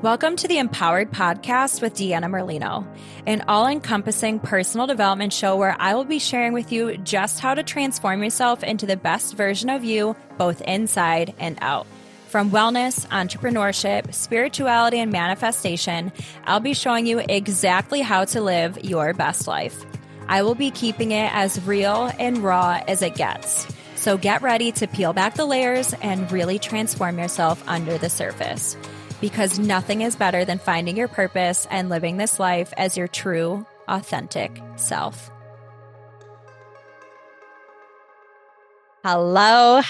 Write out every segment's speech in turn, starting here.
Welcome to the Empowered Podcast with Deanna Merlino, an all-encompassing personal development show where I will be sharing with you just how to transform yourself into the best version of you, both inside and out. From wellness, entrepreneurship, spirituality, and manifestation, I'll be showing you exactly how to live your best life. I will be keeping it as real and raw as it gets. So get ready to peel back the layers and really transform yourself under the surface. Because nothing is better than finding your purpose and living this life as your true, authentic self. Hello,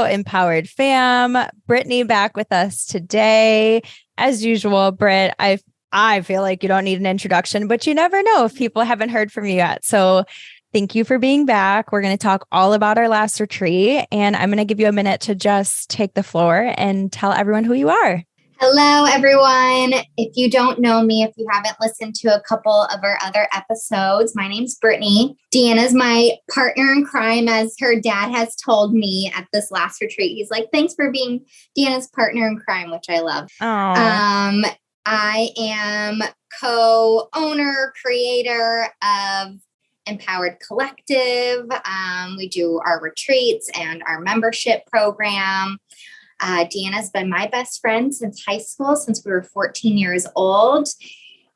Empowered fam. Brittany back with us today. As usual, Britt, I feel like you don't need an introduction, but you never know if people haven't heard from you yet. So thank you for being back. We're going to talk all about our last retreat, and I'm going to give you a minute to just take the floor and tell everyone who you are. Hello, everyone. If you don't know me, if you haven't listened to a couple of our other episodes, my name's Brittany. Deanna's my partner in crime, as her dad has told me at this last retreat. He's like, thanks for being Deanna's partner in crime, which I love. I am co-owner, creator of Empowered Collective. We do our retreats and our membership program. Deanna's been my best friend since high school, since we were 14 years old.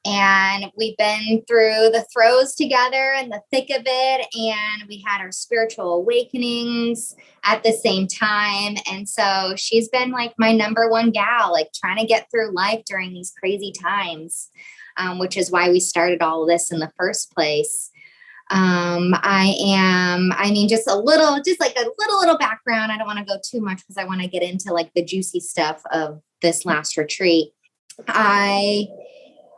And we've been through the throes together and the thick of it. And we had our spiritual awakenings at the same time. And so she's been like my number one gal, like trying to get through life during these crazy times, which is why we started all of this in the first place. Just a little background. I don't want to go too much because I want to get into like the juicy stuff of this last retreat. I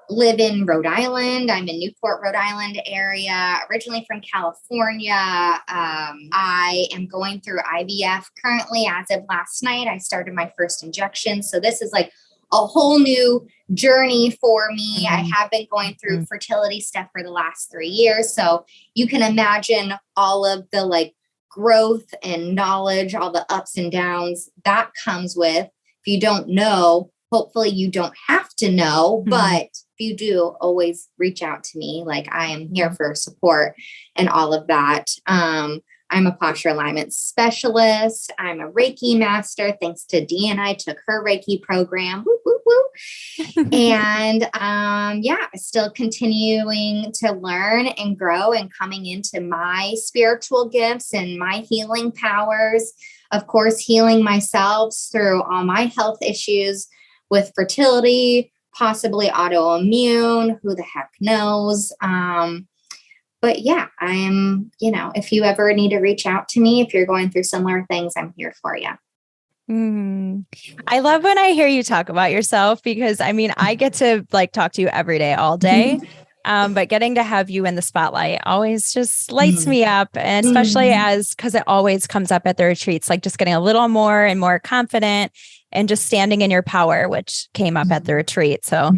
live in Rhode Island. I'm in Newport, Rhode Island area, originally from California. I am going through IVF currently. As of last night, I started my first injection. So this is like a whole new journey for me. I have been going through fertility stuff for the last 3 years. So you can imagine all of the like growth and knowledge, all the ups and downs that comes with. If you don't know, hopefully you don't have to know, but if you do, always reach out to me. Like I am here for support and all of that. I'm a posture alignment specialist. I'm a Reiki master. Thanks to Dee and I took her Reiki program. Woo, woo, woo. And still continuing to learn and grow and coming into my spiritual gifts and my healing powers. Of course, healing myself through all my health issues with fertility, possibly autoimmune, who the heck knows. But yeah, I'm, if you ever need to reach out to me, if you're going through similar things, I'm here for you. I love when I hear you talk about yourself because I get to like talk to you every day, all day. But getting to have you in the spotlight always just lights me up. And especially because it always comes up at the retreats, like just getting a little more and more confident and just standing in your power, which came up at the retreat. So,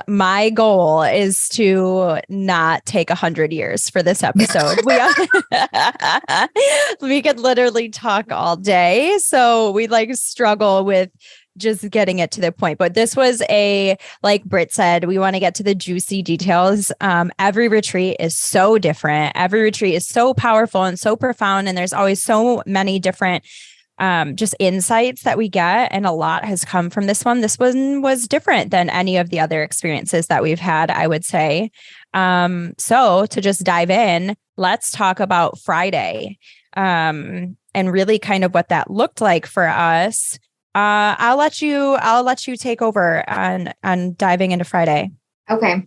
my goal is to not take 100 years for this episode. We could literally talk all day. So we like struggle with just getting it to the point. But this was like Britt said, we want to get to the juicy details. Every retreat is so different. Every retreat is so powerful and so profound. And there's always so many different just insights that we get. And a lot has come from this one. This one was different than any of the other experiences that we've had, I would say. So to just dive in, let's talk about Friday and really kind of what that looked like for us. I'll let you take over on diving into Friday. Okay.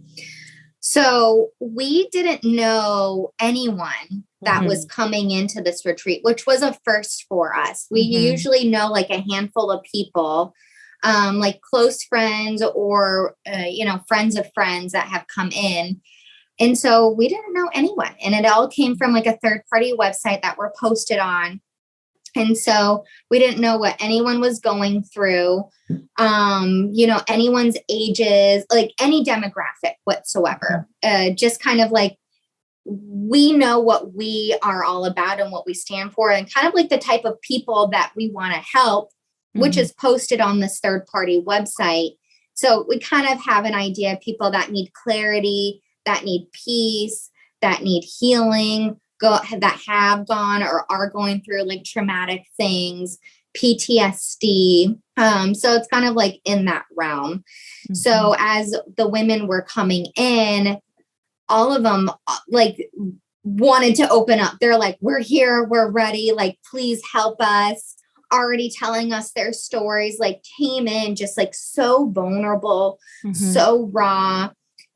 So we didn't know anyone that was coming into this retreat, which was a first for us. We usually know like a handful of people, like close friends or, friends of friends that have come in. And so we didn't know anyone. And it all came from like a third-party website that we're posted on. And so we didn't know what anyone was going through, anyone's ages, like any demographic whatsoever. Just kind of like, we know what we are all about and what we stand for and kind of like the type of people that we want to help which is posted on this third-party website. So we kind of have an idea of people that need clarity, that need peace, that need healing, that have gone or are going through like traumatic things, PTSD. So it's kind of like in that realm. So as the women were coming in, all of them like wanted to open up. They're like, we're here, we're ready. Like, please help us. Already telling us their stories, like came in just like so vulnerable, so raw.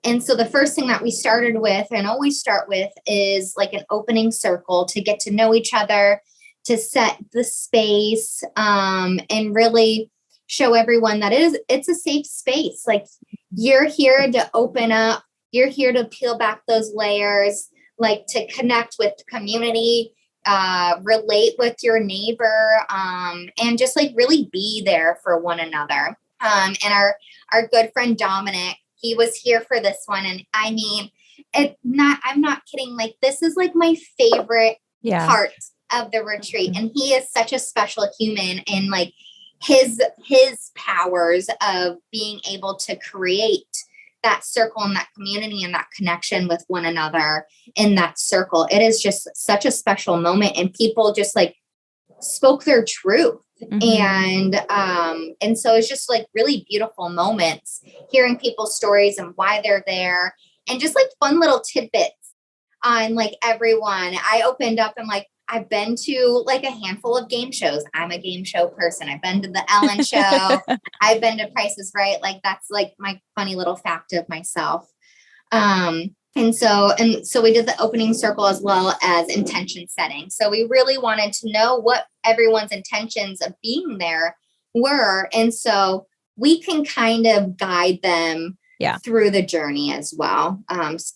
And so the first thing that we started with and always start with is like an opening circle to get to know each other, to set the space, and really show everyone that it's a safe space. Like, you're here to open up, you're here to peel back those layers, like to connect with the community, relate with your neighbor, and just like really be there for one another. And our good friend Dominic, he was here for this one. And I mean, I'm not kidding. Like, this is like my favorite part of the retreat. And he is such a special human, and like his powers of being able to create that circle and that community and that connection with one another in that circle. It is just such a special moment, and people just like spoke their truth. And so it's just like really beautiful moments, hearing people's stories and why they're there, and just like fun little tidbits on like everyone. I opened up and like, I've been to like a handful of game shows. I'm a game show person. I've been to the Ellen show. I've been to Price is Right. Like, that's like my funny little fact of myself. And so we did the opening circle as well as intention setting. So we really wanted to know what everyone's intentions of being there were. And so we can kind of guide them through the journey as well.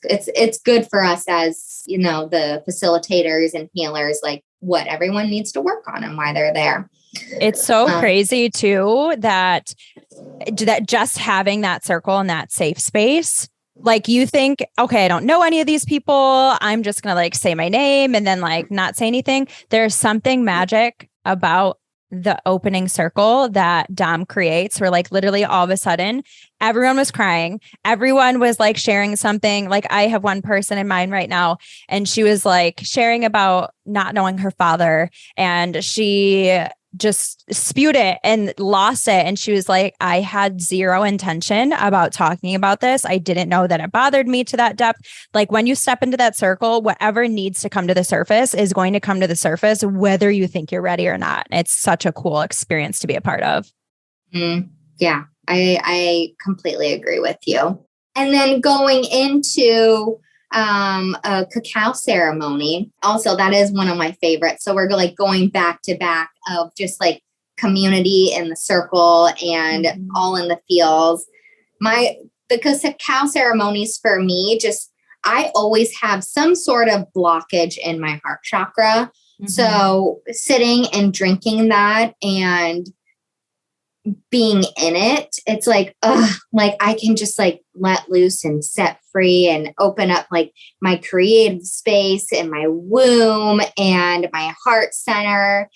It's good for us as, you know, the facilitators and healers, like what everyone needs to work on and why they're there. It's so crazy too, that just having that circle and that safe space, like you think, okay, I don't know any of these people, I'm just going to like say my name and then like not say anything. There's something magic about the opening circle that Dom creates, where like literally all of a sudden everyone was crying. Everyone was like sharing something. Like, I have one person in mind right now, and she was like sharing about not knowing her father, and she just spewed it and lost it. And she was like, I had zero intention about talking about this. I didn't know that it bothered me to that depth. Like, when you step into that circle, whatever needs to come to the surface is going to come to the surface, whether you think you're ready or not. It's such a cool experience to be a part of. Yeah, I completely agree with you. And then going into a cacao ceremony. Also, that is one of my favorites. So we're like going back to back of just like community in the circle and all in the feels. The cacao ceremonies for me, just, I always have some sort of blockage in my heart chakra. So sitting and drinking that and being in it, it's like, like I can just like let loose and set free and open up like my creative space and my womb and my heart center.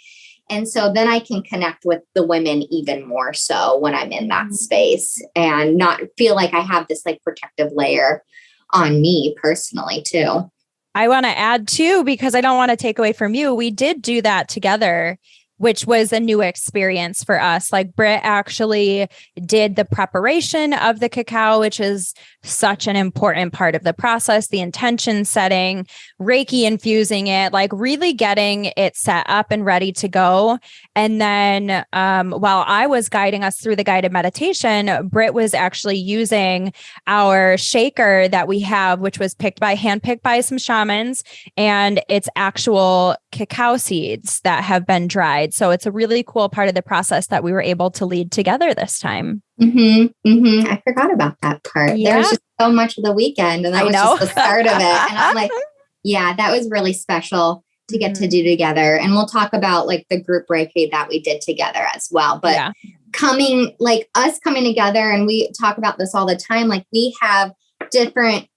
And so then I can connect with the women even more so when I'm in that space, and not feel like I have this like protective layer on me personally too. I want to add too, because I don't want to take away from you. We did do that together, which was a new experience for us. Like, Britt actually did the preparation of the cacao, which is such an important part of the process, the intention setting, Reiki infusing it, like really getting it set up and ready to go. And then while I was guiding us through the guided meditation, Britt was actually using our shaker that we have, which was handpicked by some shamans, and it's actual cacao seeds that have been dried. So it's a really cool part of the process that we were able to lead together this time. I forgot about that part. There was just so much of the weekend, and that was just the start of it. And I'm like, yeah, that was really special to get to do together. And we'll talk about like the group Reiki that we did together as well. But coming together, and we talk about this all the time, like we have different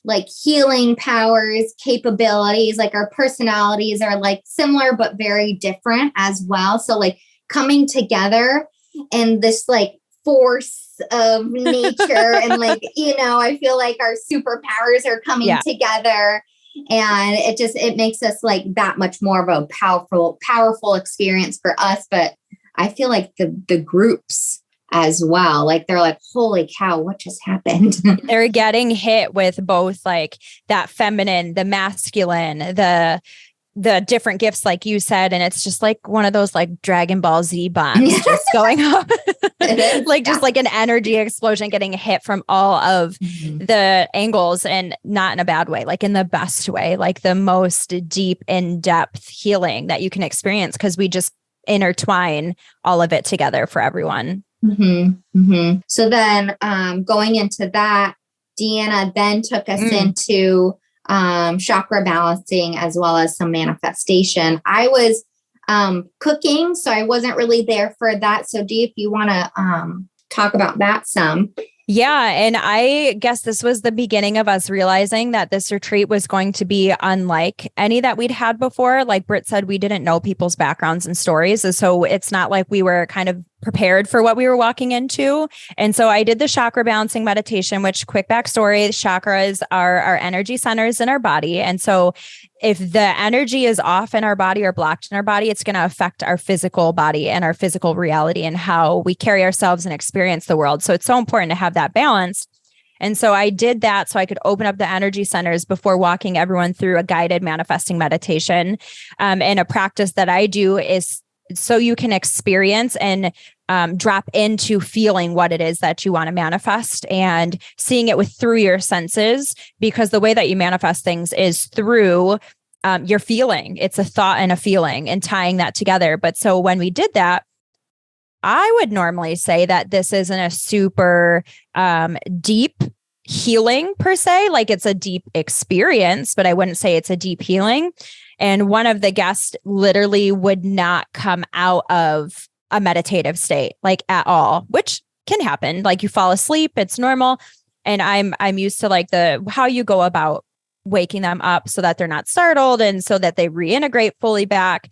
like healing powers, capabilities, like our personalities are like similar, but very different as well. So like coming together and this like force of nature. And like, I feel like our superpowers are coming together, and it makes us like that much more of a powerful experience for us. But I feel like the groups as well, like they're like, holy cow, what just happened? They're getting hit with both like that feminine, the masculine, the different gifts, like you said. And it's just like one of those like Dragon Ball Z bombs just going up, like just like an energy explosion getting hit from all of the angles, and not in a bad way, like in the best way, like the most deep, in-depth healing that you can experience, because we just intertwine all of it together for everyone. So then going into that, Deanna then took us into chakra balancing as well as some manifestation. I was cooking, so I wasn't really there for that. So Dee, if you want to talk about that some. Yeah. And I guess this was the beginning of us realizing that this retreat was going to be unlike any that we'd had before. Like Britt said, we didn't know people's backgrounds and stories. And so it's not like we were kind of prepared for what we were walking into. And so I did the chakra balancing meditation, which, quick backstory, chakras are our energy centers in our body. And so if the energy is off in our body or blocked in our body, it's going to affect our physical body and our physical reality and how we carry ourselves and experience the world. So it's so important to have that balance. And so I did that so I could open up the energy centers before walking everyone through a guided manifesting meditation. And a practice that I do is so you can experience and drop into feeling what it is that you want to manifest and seeing it through your senses, because the way that you manifest things is through your feeling. It's a thought and a feeling and tying that together. But so when we did that, I would normally say that this isn't a super deep healing per se, like it's a deep experience, but I wouldn't say it's a deep healing. And one of the guests literally would not come out of a meditative state, like at all, which can happen. Like you fall asleep, it's normal. And I'm used to like how you go about waking them up so that they're not startled and so that they reintegrate fully back.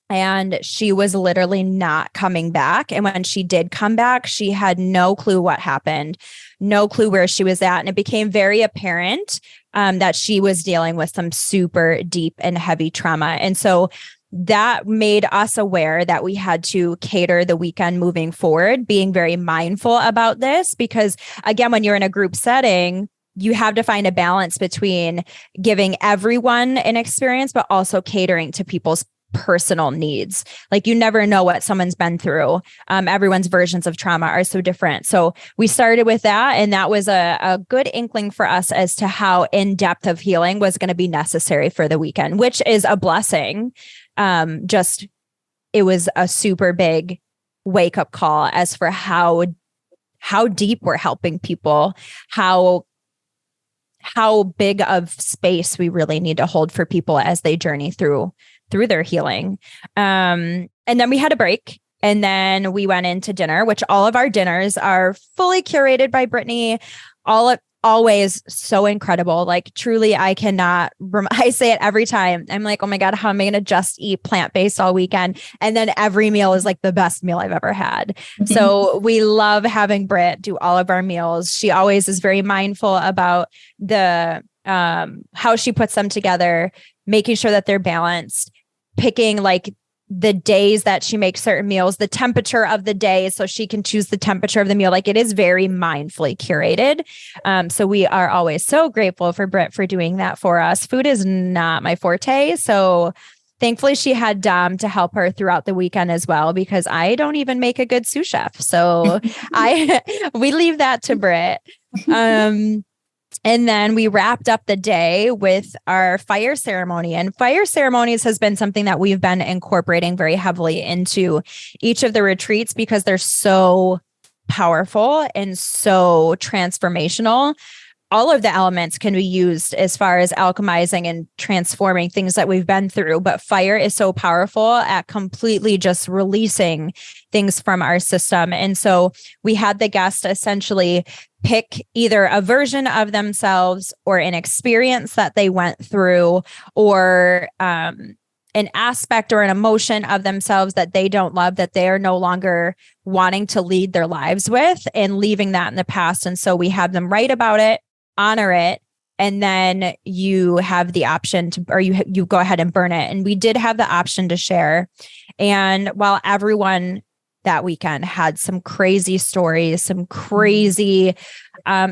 And she was literally not coming back. And when she did come back, she had no clue what happened, no clue where she was at. And it became very apparent that she was dealing with some super deep and heavy trauma. And so that made us aware that we had to cater the weekend moving forward, being very mindful about this, because again, when you're in a group setting, you have to find a balance between giving everyone an experience, but also catering to people's personal needs. Like you never know what someone's been through. Everyone's versions of trauma are so different. So we started with that. And that was a good inkling for us as to how in-depth of healing was going to be necessary for the weekend, which is a blessing. It was a super big wake-up call as for how deep we're helping people, how big of space we really need to hold for people as they journey through their healing. And then we had a break, and then we went into dinner, which all of our dinners are fully curated by Brittany. Always so incredible. Like truly, I cannot, I say it every time. I'm like, oh my God, how am I going to just eat plant-based all weekend? And then every meal is like the best meal I've ever had. So we love having Britt do all of our meals. She always is very mindful about how she puts them together, making sure that they're balanced, picking like the days that she makes certain meals, the temperature of the day, so she can choose the temperature of the meal. Like it is very mindfully curated. So we are always so grateful for Britt for doing that for us. Food is not my forte. So thankfully she had Dom to help her throughout the weekend as well, because I don't even make a good sous chef. So we leave that to Britt. And then we wrapped up the day with our fire ceremony. And fire ceremonies has been something that we've been incorporating very heavily into each of the retreats because they're so powerful and so transformational. All of the elements can be used as far as alchemizing and transforming things that we've been through. But fire is so powerful at completely just releasing things from our system. And so we had the guest essentially pick either a version of themselves or an experience that they went through or an an aspect or an emotion of themselves that they don't love, that they are no longer wanting to lead their lives with, and leaving that in the past. And so we have them write about it, honor it, and then you have the option to, or you go ahead and burn it. And we did have the option to share. And while everyone that weekend had some crazy stories, some crazy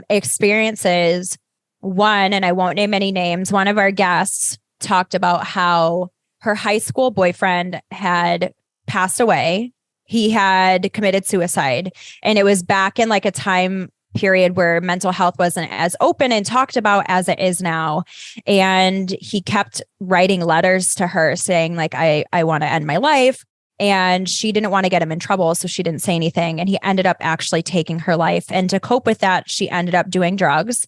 experiences, and I won't name any names, one of our guests talked about how her high school boyfriend had passed away. He had committed suicide. And it was back in like a time period where mental health wasn't as open and talked about as it is now. And he kept writing letters to her saying like, I want to end my life. And she didn't want to get him in trouble, so she didn't say anything. And he ended up actually taking her life. And to cope with that, she ended up doing drugs.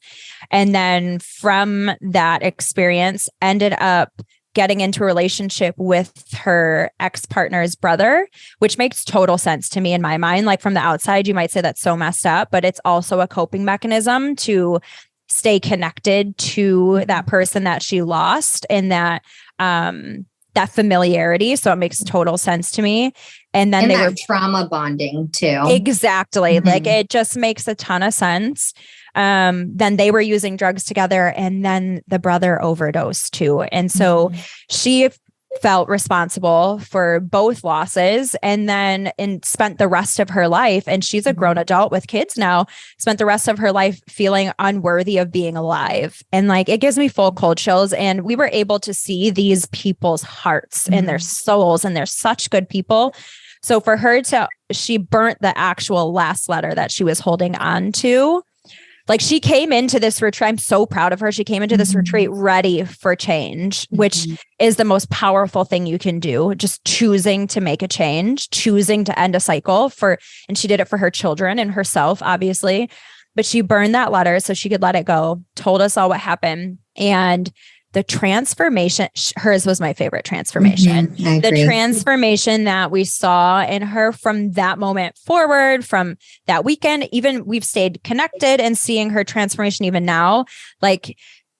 And then from that experience, ended up getting into a relationship with her ex-partner's brother, which makes total sense to me in my mind. Like from the outside, you might say that's so messed up, but it's also a coping mechanism to stay connected to that person that she lost, and that familiarity. So it makes total sense to me. And then they were trauma bonding too. Exactly. Like it just makes a ton of sense. Then they were using drugs together, and then the brother overdosed too. And so she felt responsible for both losses, and spent the rest of her life, and she's a grown adult with kids now, spent the rest of her life feeling unworthy of being alive. And like, it gives me full cold chills. And we were able to see these people's hearts and their souls, and they're such good people. So for her she burnt the actual last letter that she was holding on to. Like she came into this retreat. I'm so proud of her. She came into this retreat ready for change, which is the most powerful thing you can do. Just choosing to make a change, choosing to end a cycle and she did it for her children and herself, obviously, but she burned that letter so she could let it go, told us all what happened. And the transformation, hers was my favorite transformation. The transformation that we saw in her from that moment forward, from that weekend, even we've stayed connected and seeing her transformation even now. Like,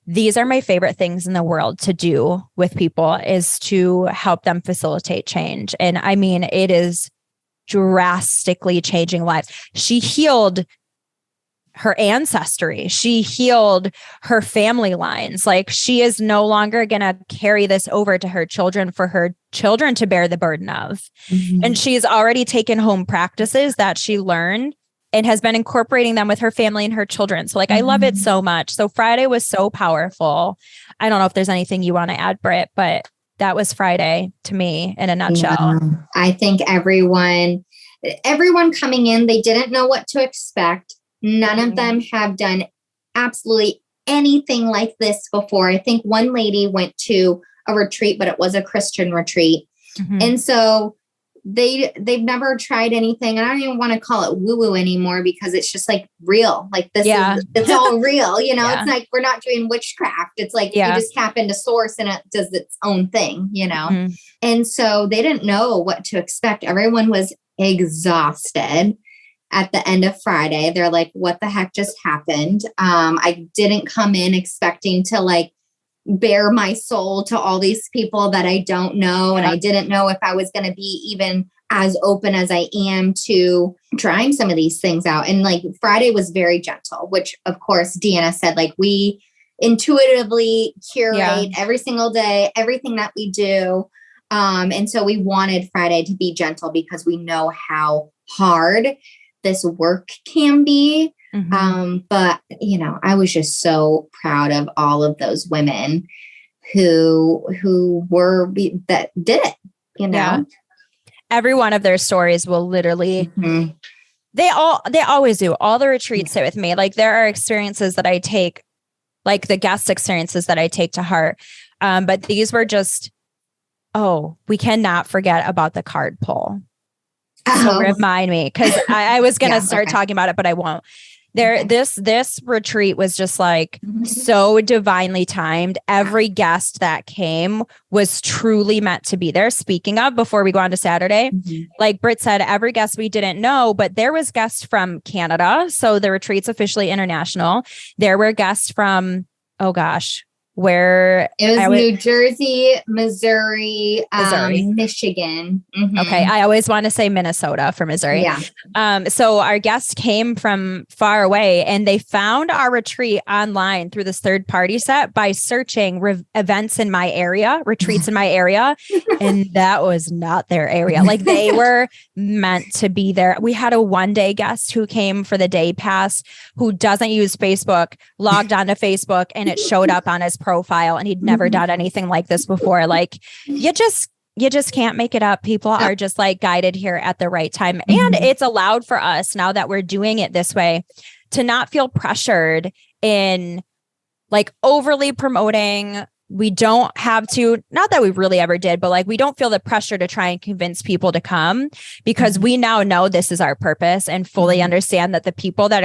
these are my favorite things in the world to do with people, is to help them facilitate change. And I mean, it is drastically changing lives. She healed her ancestry. She healed her family lines. Like, she is no longer going to carry this over to her children for her children to bear the burden of. And she's already taken home practices that she learned and has been incorporating them with her family and her children. So like, I love it so much. So Friday was so powerful. I don't know if there's anything you want to add, Britt, but that was Friday to me in a nutshell. Yeah. I think everyone coming in, they didn't know what to expect. None of them have done absolutely anything like this before. I think one lady went to a retreat, but it was a Christian retreat. And so they've never tried anything. And I don't even want to call it woo-woo anymore, because it's just like real. Like it's all real. You know, it's like, we're not doing witchcraft. It's like, you just tap into source and it does its own thing, you know? And so they didn't know what to expect. Everyone was exhausted. At the end of Friday, they're like, what the heck just happened? I didn't come in expecting to like bare my soul to all these people that I don't know. And I didn't know if I was going to be even as open as I am to trying some of these things out. And like, Friday was very gentle, which of course, Deanna said, like, we intuitively curate every single day, everything that we do. And so we wanted Friday to be gentle, because we know how hard this work can be. But you know, I was just so proud of all of those women who that did it, you know. Every one of their stories will literally, they always do. All the retreats sit with me. Like, there are experiences that I take, like the guest experiences that I take to heart. But these were just, we cannot forget about the card pull. So remind me, because I was going to start talking about it, but I won't. This retreat was just like so divinely timed. Every guest that came was truly meant to be there. Speaking of, before we go on to Saturday, like Britt said, every guest we didn't know, but there was guests from Canada. So the retreat's officially international. There were guests from, where it was New Jersey, Missouri, Missouri. Michigan. Mm-hmm. Okay. I always want to say Minnesota for Missouri. Yeah. So our guests came from far away and they found our retreat online through this third party set by searching events in my area, retreats in my area. And that was not their area. Like they were meant to be there. We had a 1-day guest who came for the day pass who doesn't use Facebook, logged onto Facebook and it showed up on his profile and he'd never done anything like this before. Like you just can't make it up. People are just like guided here at the right time. And it's allowed for us now that we're doing it this way to not feel pressured in like overly promoting. We don't have to, not that we really ever did, but like we don't feel the pressure to try and convince people to come because we now know this is our purpose and fully understand that the people that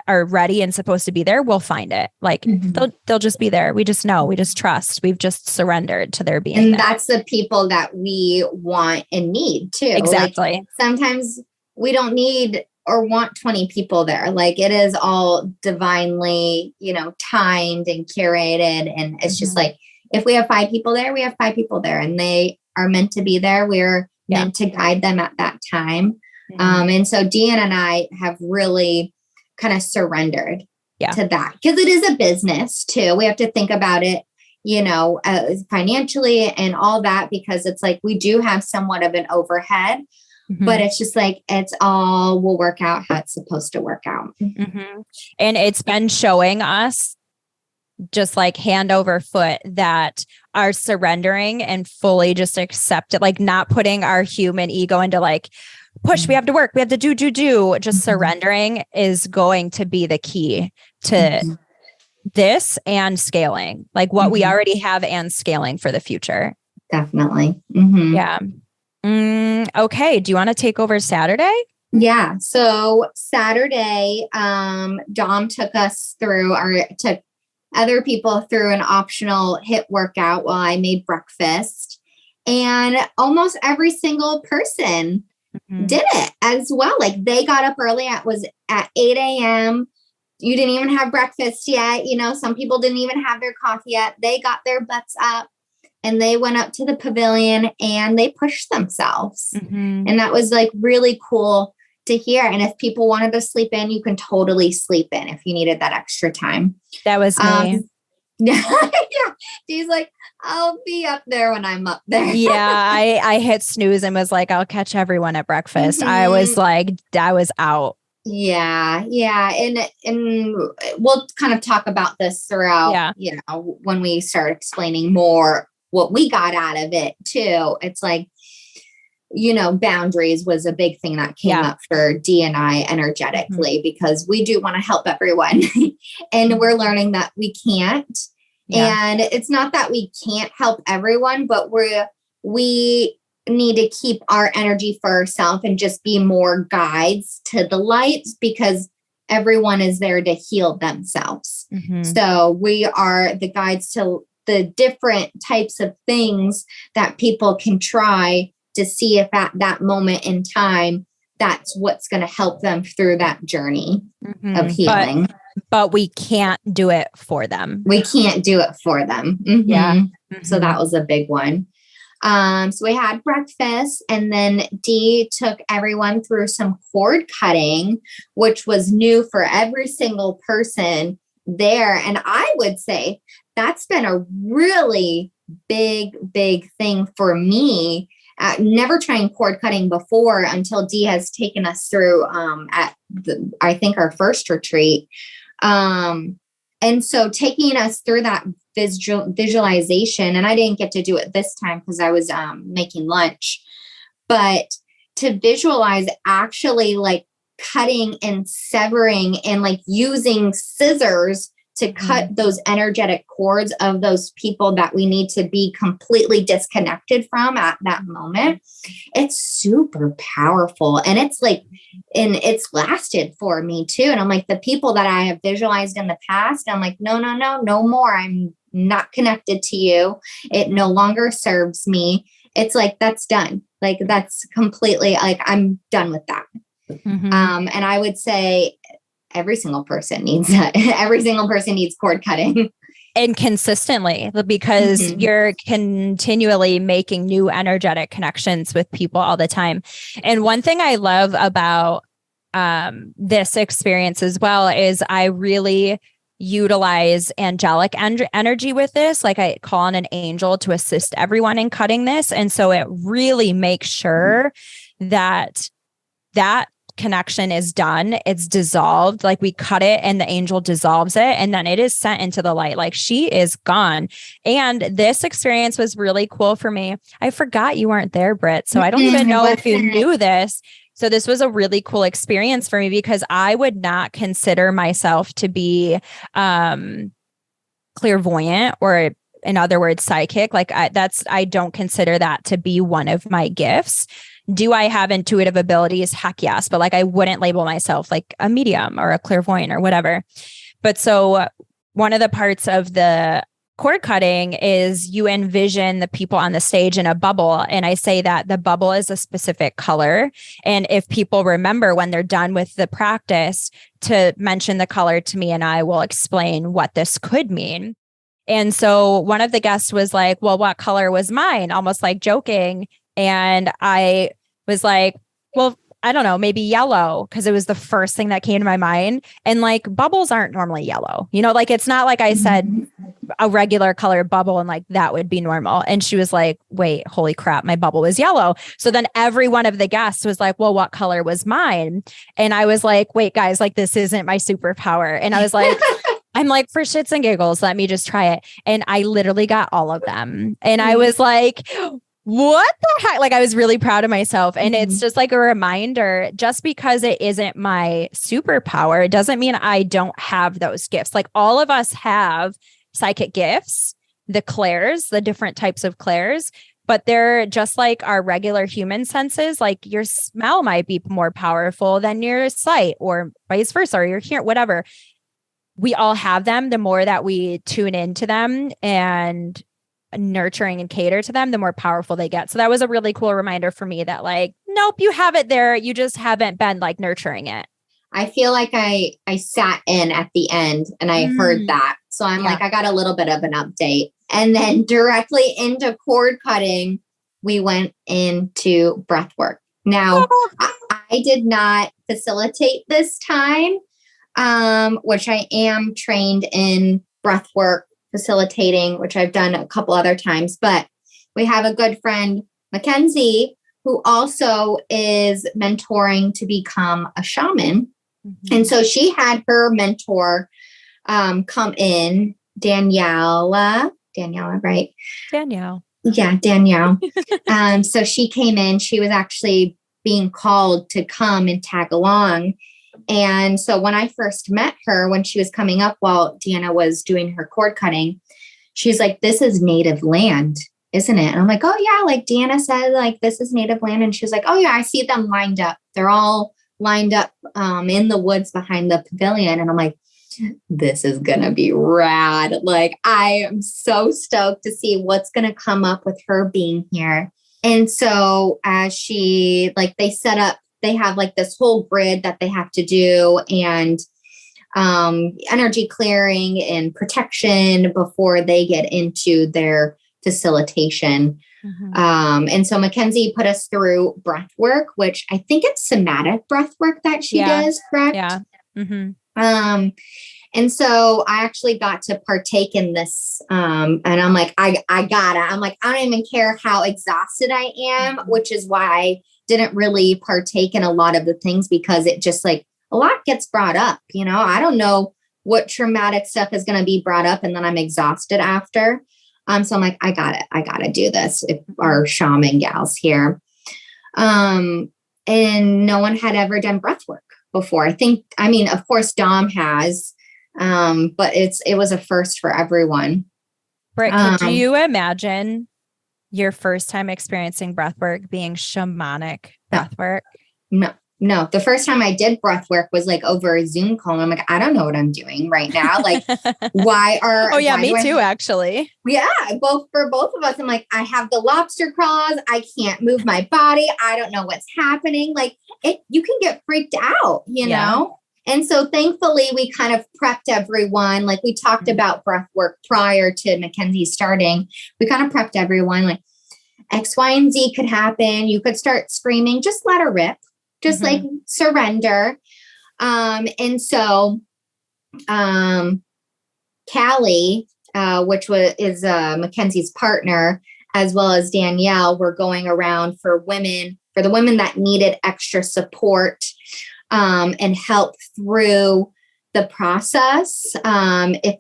are ready and supposed to be there will find it. Like they'll just be there. We just know, we just trust. We've just surrendered to their being. And there. that's the people that we want and need too. Exactly. Like sometimes we don't need or want 20 people there. Like it is all divinely, timed and curated. And it's just like, if we have 5 people there, we have 5 people there and they are meant to be there. We're meant to guide them at that time. And so Deanna and I have really kind of surrendered to that because it is a business too. We have to think about it, financially and all that, because it's like, we do have somewhat of an overhead. But it's just like, it's all will work out how it's supposed to work out. And it's been showing us just like hand over foot that our surrendering and fully just accept it, like not putting our human ego into like, push, we have to work, we have to do, just surrendering is going to be the key to this and scaling, like what we already have and scaling for the future. Definitely. Yeah. Okay. Do you want to take over Saturday? Yeah. So Saturday, Dom took other people through an optional HIIT workout while I made breakfast, and almost every single person did it as well. Like they got up early. It was at 8 a.m. You didn't even have breakfast yet. Some people didn't even have their coffee yet. They got their butts up. And they went up to the pavilion and they pushed themselves. And that was like really cool to hear. And if people wanted to sleep in, you can totally sleep in if you needed that extra time. That was me. Yeah. She's like, I'll be up there when I'm up there. Yeah. I hit snooze and was like, I'll catch everyone at breakfast. I was like, I was out. Yeah. Yeah. And we'll kind of talk about this throughout, when we start explaining more what we got out of it too. It's like, boundaries was a big thing that came up for D and I energetically, because we do want to help everyone and we're learning that we can't. And it's not that we can't help everyone, but we need to keep our energy for ourselves and just be more guides to the lights, because everyone is there to heal themselves. So we are the guides to the different types of things that people can try to see if at that moment in time, that's what's going to help them through that journee of healing. But we can't do it for them. We can't do it for them. So that was a big one. So we had breakfast, and then Dee took everyone through some cord cutting, which was new for every single person there. And I would say that's been a really big thing for me. Never trying cord cutting before until Dee has taken us through I think our first retreat. And so taking us through that visualization, and I didn't get to do it this time because I was making lunch, but to visualize actually like cutting and severing and like using scissors to cut those energetic cords of those people that we need to be completely disconnected from at that moment. It's super powerful. And it's like, and it's lasted for me too. And I'm like, the people that I have visualized in the past, I'm like, no more. I'm not connected to you. It no longer serves me. It's like, that's done. Like, that's completely like, I'm done with that. And I would say every single person needs that. Every single person needs cord cutting. And consistently, because you're continually making new energetic connections with people all the time. And one thing I love about this experience as well is I really utilize angelic energy with this. Like I call on an angel to assist everyone in cutting this. And so it really makes sure that that connection is done. It's dissolved. Like we cut it and the angel dissolves it and then it is sent into the light. Like she is gone. And this experience was really cool for me. I forgot you weren't there, Britt. So I don't even know if you knew this. So this was a really cool experience for me because I would not consider myself to be clairvoyant or, in other words, psychic. Like I don't consider that to be one of my gifts. Do I have intuitive abilities? Heck yes. But like, I wouldn't label myself like a medium or a clairvoyant or whatever. But so one of the parts of the cord cutting is you envision the people on the stage in a bubble. And I say that the bubble is a specific color. And if people remember when they're done with the practice to mention the color to me, and I will explain what this could mean. And so one of the guests was like, well, what color was mine? Almost like joking. And I was like, well, I don't know, maybe yellow, because it was the first thing that came to my mind. And like bubbles aren't normally yellow, like it's not like I said a regular color bubble and like that would be normal. And she was like, wait, holy crap, my bubble was yellow. So then every one of the guests was like, well, what color was mine? And I was like, wait, guys, like this isn't my superpower. And I was like, I'm like, for shits and giggles, let me just try it. And I literally got all of them. And I was like, what the heck? Like, I was really proud of myself. And it's just like a reminder, just because it isn't my superpower, it doesn't mean I don't have those gifts. Like all of us have psychic gifts, the clairs, the different types of clairs, but they're just like our regular human senses. Like your smell might be more powerful than your sight or vice versa, or your hearing, whatever. We all have them. The more that we tune into them and nurturing and cater to them, the more powerful they get. So that was a really cool reminder for me that like, nope, you have it there. You just haven't been like nurturing it. I feel like I sat in at the end and I heard that. So I'm like, I got a little bit of an update. And then directly into cord cutting, we went into breath work. Now, I did not facilitate this time, which I am trained in breath work facilitating, which I've done a couple other times, but we have a good friend, Mackenzie, who also is mentoring to become a shaman. And so she had her mentor come in, Danielle, right? Danielle. Yeah, Danielle. So she came in, she was actually being called to come and tag along. And so when I first met her, when she was coming up while Deanna was doing her cord cutting, she's like, this is native land, isn't it? And I'm like, oh yeah, like Deanna said, like this is native land. And she's like, oh yeah, I see them lined up. They're all lined up in the woods behind the pavilion. And I'm like, this is going to be rad. Like, I am so stoked to see what's going to come up with her being here. And so as she, like, they set up, they have like this whole grid that they have to do and energy clearing and protection before they get into their facilitation. And so Mackenzie put us through breath work, which I think it's somatic breath work that she does, correct? Yeah. And so I actually got to partake in this. And I'm like, I gotta, I'm like, I don't even care how exhausted I am, which is why I didn't really partake in a lot of the things, because it just like a lot gets brought up, I don't know what traumatic stuff is going to be brought up. And then I'm exhausted after. So I'm like, I gotta do this. If our shaman gals here. And no one had ever done breath work before. I mean, of course Dom has, but it was a first for everyone. Britt, could you imagine your first time experiencing breath work being shamanic breath work? No. The first time I did breath work was like over a Zoom call. And I'm like, I don't know what I'm doing right now. Like, me too, actually. Yeah. For both of us. I'm like, I have the lobster claws. I can't move my body. I don't know what's happening. Like you can get freaked out, know? And so thankfully we kind of prepped everyone. Like we talked about breath work prior to Mackenzie starting. We kind of prepped everyone like X, Y, and Z could happen. You could start screaming, just let her rip, just like surrender. And so Callie, which is Mackenzie's partner, as well as Danielle, were going around for the women that needed extra support and help through the process. If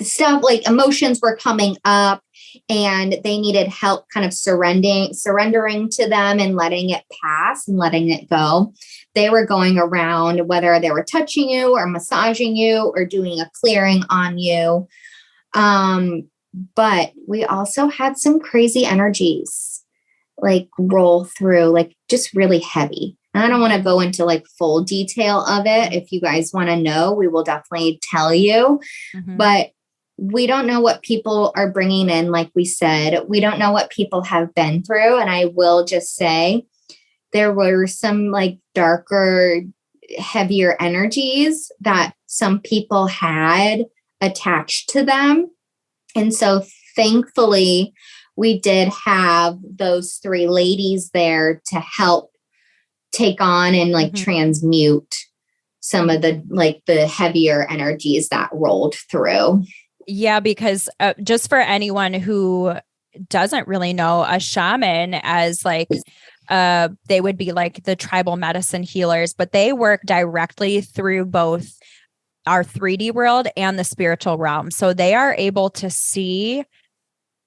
stuff like emotions were coming up and they needed help kind of surrendering to them and letting it pass and letting it go, they were going around, whether they were touching you or massaging you or doing a clearing on you. But we also had some crazy energies like roll through, like just really heavy. And I don't want to go into like full detail of it. If you guys want to know, we will definitely tell you. But we don't know what people are bringing in. Like we said, we don't know what people have been through. And I will just say there were some like darker, heavier energies that some people had attached to them. And so thankfully, we did have those 3 ladies there to help take on and like transmute some of the like the heavier energies that rolled through. Yeah, because just for anyone who doesn't really know, a shaman as like they would be like the tribal medicine healers, but they work directly through both our 3D world and the spiritual realm. So they are able to see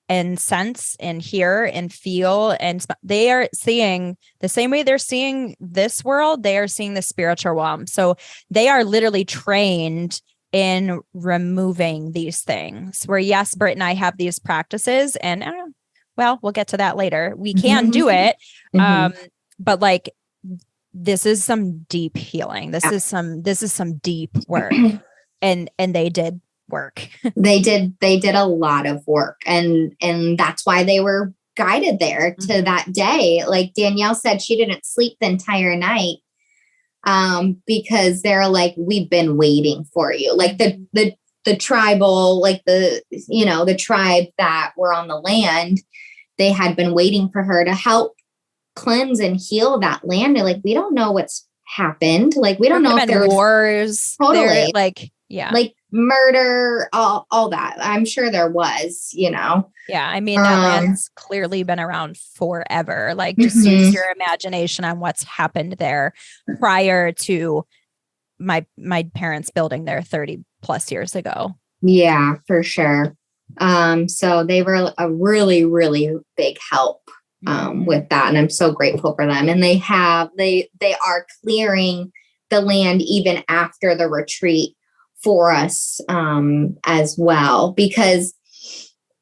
and sense and hear and feel, and they are seeing the same way they're seeing this world, they are seeing the spiritual realm. So they are literally trained in removing these things, where yes, Britt and I have these practices and well, we'll get to that later. We can do it. But like, this is some deep healing. This is some deep work. And they did work. They did a lot of work. And that's why they were guided there to that day. Like Danielle said, she didn't sleep the entire night. Because they're like, we've been waiting for you. Like the tribal, like the tribe that were on the land, they had been waiting for her to help cleanse and heal that land. They're like, we don't know what's happened. Like, we don't know if there wars, totally like, yeah, like murder, all that. I'm sure there was, Yeah. I mean, that land's clearly been around forever. Like, just use your imagination on what's happened there prior to my parents building there 30 plus years ago. Yeah, for sure. So they were a really, really big help with that. And I'm so grateful for them. And they are clearing the land even after the retreat for us as well, because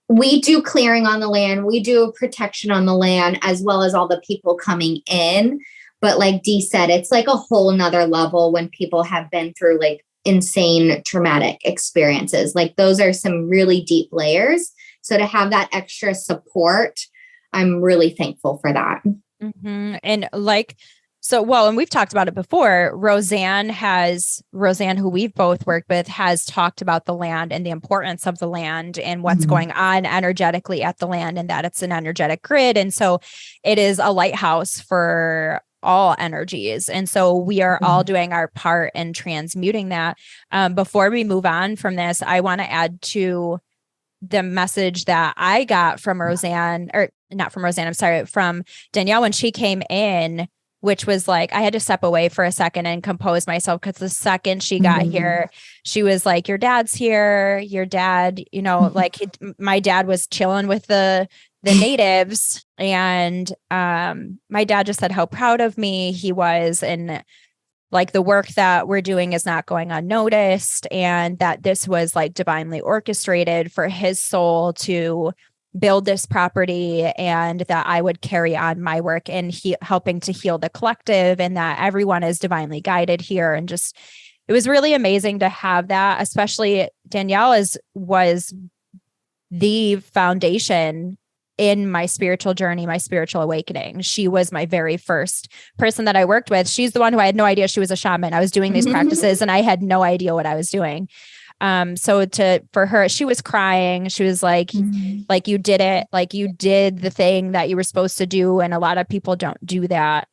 we do clearing on the land, we do protection on the land, as well as all the people coming in. But like Dee said, it's like a whole nother level when people have been through like insane traumatic experiences. Like those are some really deep layers. So to have that extra support, I'm really thankful for that. And like, and we've talked about it before. Roseanne, who we've both worked with, has talked about the land and the importance of the land and what's going on energetically at the land, and that it's an energetic grid. And so it is a lighthouse for all energies. And so we are all doing our part in transmuting that. Before we move on from this, I want to add to the message that I got from Roseanne, or not from Roseanne, I'm sorry, from Danielle when she came in, which was like, I had to step away for a second and compose myself, because the second she got here, she was like, your dad's here, your dad, like my dad was chilling with the natives. And my dad just said how proud of me he was. And like the work that we're doing is not going unnoticed, and that this was like divinely orchestrated for his soul to build this property, and that I would carry on my work and helping to heal the collective, and that everyone is divinely guided here. And just, it was really amazing to have that, especially Danielle was the foundation in my spiritual journey, my spiritual awakening. She was my very first person that I worked with. She's the one who I had no idea she was a shaman. I was doing these practices and I had no idea what I was doing. For her, she was crying. She was like you did it, like you did the thing that you were supposed to do. And a lot of people don't do that.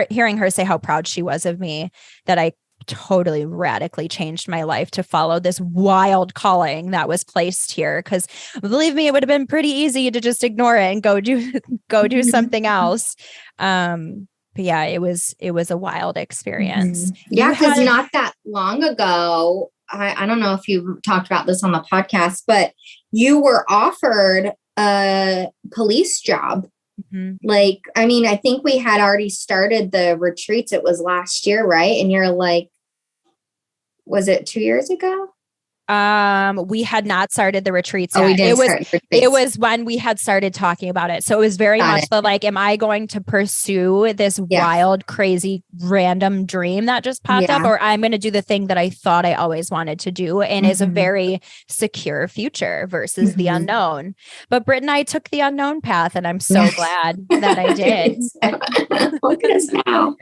Hearing her say how proud she was of me, that I totally radically changed my life to follow this wild calling that was placed here. Cause believe me, it would have been pretty easy to just ignore it and go do something else. But yeah, it was a wild experience. Yeah. Cause not that long ago, I don't know if you talked about this on the podcast, but you were offered a police job. Like, I mean, I think we had already started the retreats. It was last year, right? And you're like, was it 2 years ago? We had not started the retreats yet. We didn't start retreats. It was when we had started talking about it. So it was very much the like, am I going to pursue this wild, crazy, random dream that just popped up, or I'm going to do the thing that I thought I always wanted to do and is a very secure future versus the unknown. But Britt and I took the unknown path, and I'm so glad that I did. Look at us now.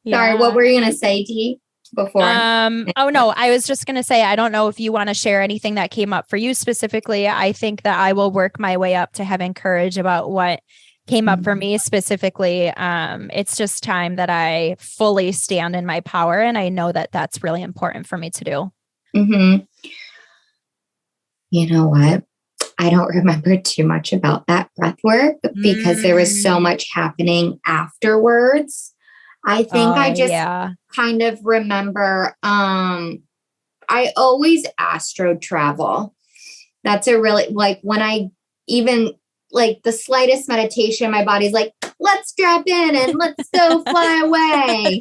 Sorry, what were you going to say, Dee? Before? Oh no, I was just going to say, I don't know if you want to share anything that came up for you specifically. I think that I will work my way up to having courage about what came up for me specifically. It's just time that I fully stand in my power. And I know that that's really important for me to do. You know what? I don't remember too much about that breath work because there was so much happening afterwards. I think I just kind of remember, I always astro travel. That's a really, like when I even like the slightest meditation, my body's like, let's drop in and let's go fly away.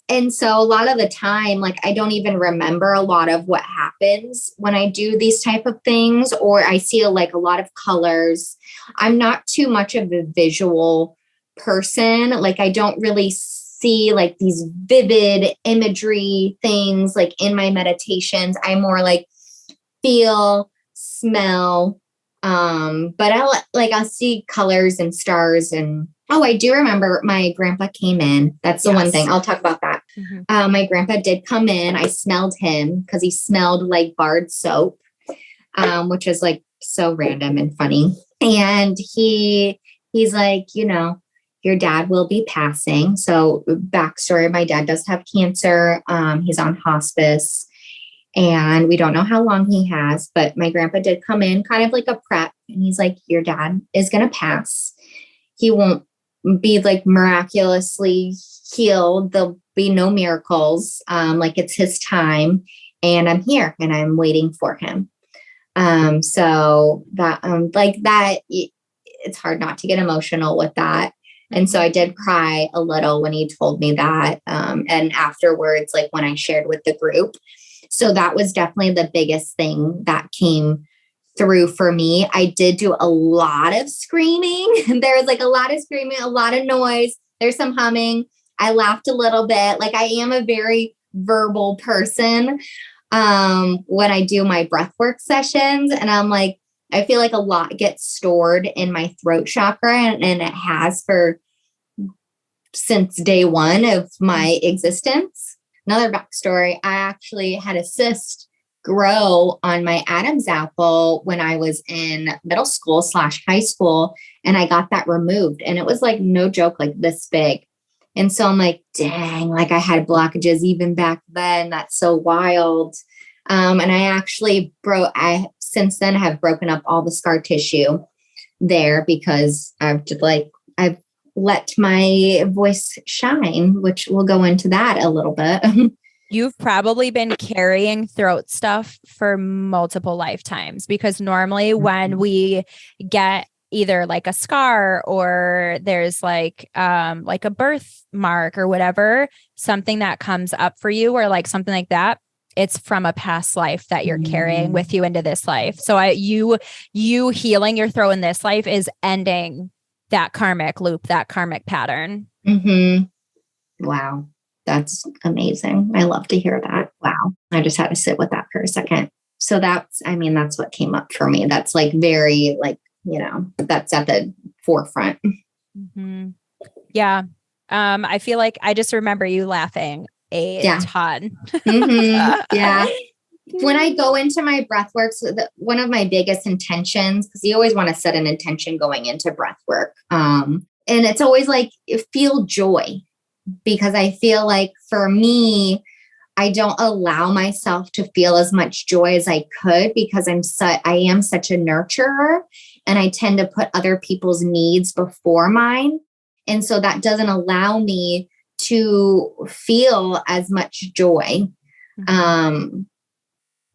And so a lot of the time, like, I don't even remember a lot of what happens when I do these type of things, or I see like a lot of colors. I'm not too much of a visual person. Like, I don't really see like these vivid imagery things like in my meditations. I more like feel, smell. But I'll see colors and stars. And I do remember my grandpa came in. That's the one thing. I'll talk about that. My grandpa did come in. I smelled him because he smelled like Bard soap, which is like so random and funny. And he's like, you know, your dad will be passing. So backstory, my dad does have cancer. He's on hospice and we don't know how long he has, but my grandpa did come in kind of like a prep. And he's like, your dad is going to pass. He won't be like miraculously healed. There'll be no miracles. Like it's his time and I'm here and I'm waiting for him. So that, like that, it's hard not to get emotional with that. And so I did cry a little when he told me that. And afterwards, like when I shared with the group. So that was definitely the biggest thing that came through for me. I did do a lot of screaming. There was like a lot of screaming, a lot of noise. There's some humming. I laughed a little bit. Like I am a very verbal person when I do my breathwork sessions. And I'm like, I feel like a lot gets stored in my throat chakra and it has since day one of my existence. Another backstory, I actually had a cyst grow on my Adam's apple when I was in middle school / high school. And I got that removed. And it was like, no joke, like this big. And so I'm like, dang, like I had blockages even back then. That's so wild. And I actually since then have broken up all the scar tissue there because I've let my voice shine, which we'll go into that a little bit. You've probably been carrying throat stuff for multiple lifetimes because normally when we get either like a scar or there's like a birthmark or whatever, something that comes up for you or like something like that, it's from a past life that you're carrying with you into this life. So you healing your throat in this life is ending that karmic loop, that karmic pattern. Wow. That's amazing. I love to hear that. Wow. I just had to sit with that for a second. So that's what came up for me. That's like very like, that's at the forefront. Mm-hmm. Yeah. I feel like I just remember you laughing a ton. Mm-hmm. Yeah. When I go into my breath work, so one of my biggest intentions, because you always want to set an intention going into breath work. And it's always like feel joy, because I feel like for me, I don't allow myself to feel as much joy as I could, because I am such a nurturer, and I tend to put other people's needs before mine. And so that doesn't allow me to feel as much joy.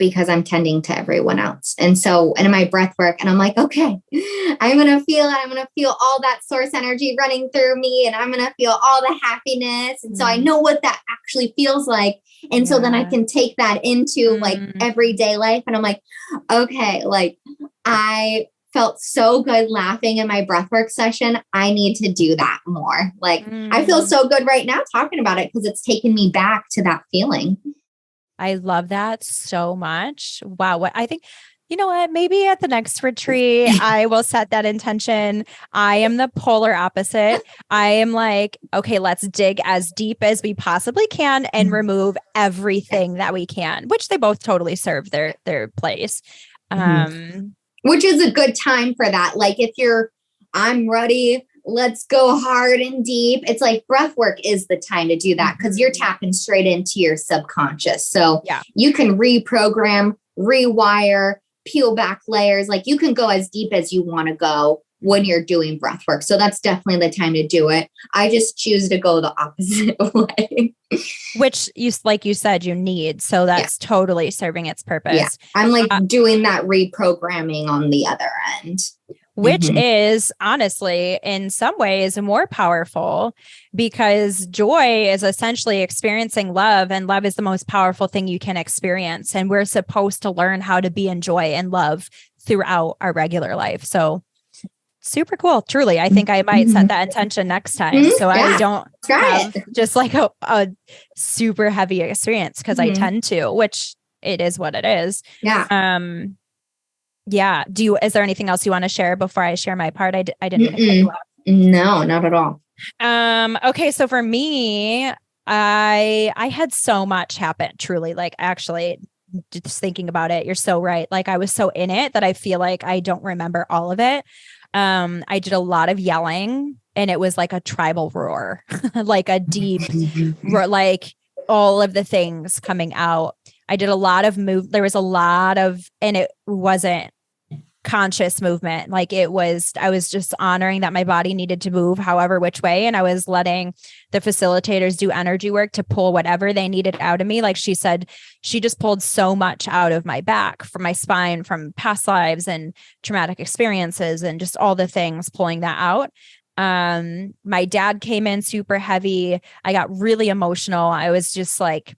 Because I'm tending to everyone else. And in my breath work, and I'm like, okay, I'm going to feel it. I'm going to feel all that source energy running through me, and I'm going to feel all the happiness. And so I know what that actually feels like. And so then I can take that into like everyday life. And I'm like, okay, like I felt so good laughing in my breathwork session. I need to do that more. Like I feel so good right now talking about it, because it's taken me back to that feeling. I love that so much. Wow. What I think, you know what, maybe at the next retreat, I will set that intention. I am the polar opposite. I am like, okay, let's dig as deep as we possibly can and remove everything that we can, which they both totally serve their place. Which is a good time for that. Like if I'm ready, let's go hard and deep. It's like breath work is the time to do that, because you're tapping straight into your subconscious. So you can reprogram, rewire, peel back layers. Like you can go as deep as you want to go when you're doing breath work. So that's definitely the time to do it. I just choose to go the opposite way. Which like you said, you need. So that's totally serving its purpose. Yeah. I'm like doing that reprogramming on the other end. Which is honestly, in some ways, more powerful, because joy is essentially experiencing love, and love is the most powerful thing you can experience. And we're supposed to learn how to be in joy and love throughout our regular life. So super cool. Truly. I think I might set that intention next time. So I don't have just like a super heavy experience, because I tend to, which it is what it is. Yeah. Yeah. Is there anything else you want to share before I share my part? I didn't mean to cut you off. No, not at all. Okay. So for me, I had so much happen, truly. Like actually just thinking about it, you're so right. Like I was so in it that I feel like I don't remember all of it. I did a lot of yelling, and it was like a tribal roar, like a deep roar, like all of the things coming out. I did a lot of there was a lot of, and it wasn't conscious movement. Like I was just honoring that my body needed to move however which way. And I was letting the facilitators do energy work to pull whatever they needed out of me. Like she said, she just pulled so much out of my back, from my spine, from past lives and traumatic experiences, and just all the things, pulling that out. My dad came in super heavy. I got really emotional. I was just like,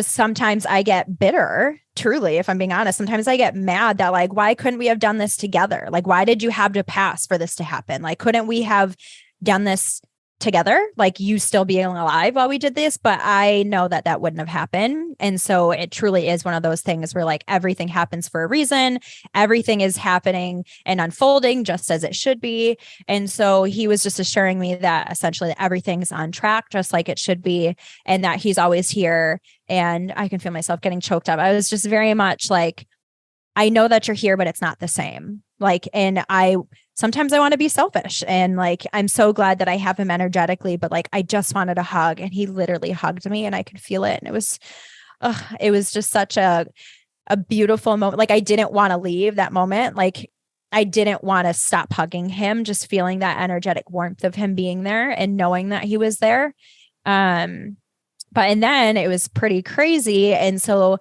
sometimes I get bitter, truly, if I'm being honest. Sometimes I get mad that like, why couldn't we have done this together? Like, why did you have to pass for this to happen? Like, couldn't we have done this together? Like you still being alive while we did this, but I know that wouldn't have happened. And so it truly is one of those things where like everything happens for a reason. Everything is happening and unfolding just as it should be. And so he was just assuring me that essentially that everything's on track, just like it should be, and that he's always here. And I can feel myself getting choked up. I was just very much like, I know that you're here, but it's not the same. Like, and sometimes I want to be selfish, and like, I'm so glad that I have him energetically, but like, I just wanted a hug, and he literally hugged me, and I could feel it. And it was just such a beautiful moment. Like I didn't want to leave that moment. Like I didn't want to stop hugging him, just feeling that energetic warmth of him being there and knowing that he was there. And then it was pretty crazy. And so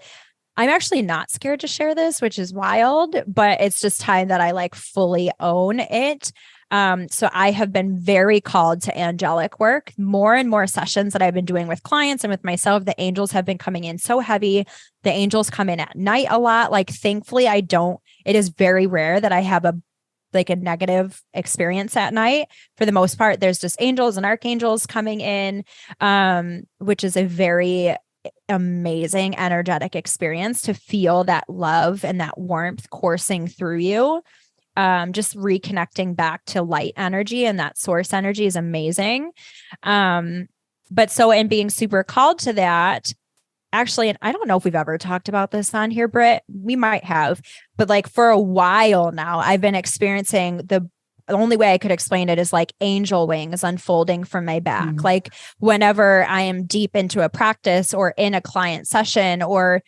I'm actually not scared to share this, which is wild, but it's just time that I like fully own it. So I have been very called to angelic work. More and more sessions that I've been doing with clients and with myself, the angels have been coming in so heavy. The angels come in at night a lot. Like thankfully it is very rare that I have a negative experience at night. For the most part, there's just angels and archangels coming in, which is a very amazing energetic experience to feel that love and that warmth coursing through you. Just reconnecting back to light energy and that source energy is amazing. But so in being super called to that, actually, and I don't know if we've ever talked about this on here, Britt, we might have, but like for a while now, I've been experiencing the only way I could explain it is like angel wings unfolding from my back. Like whenever I am deep into a practice or in a client session, or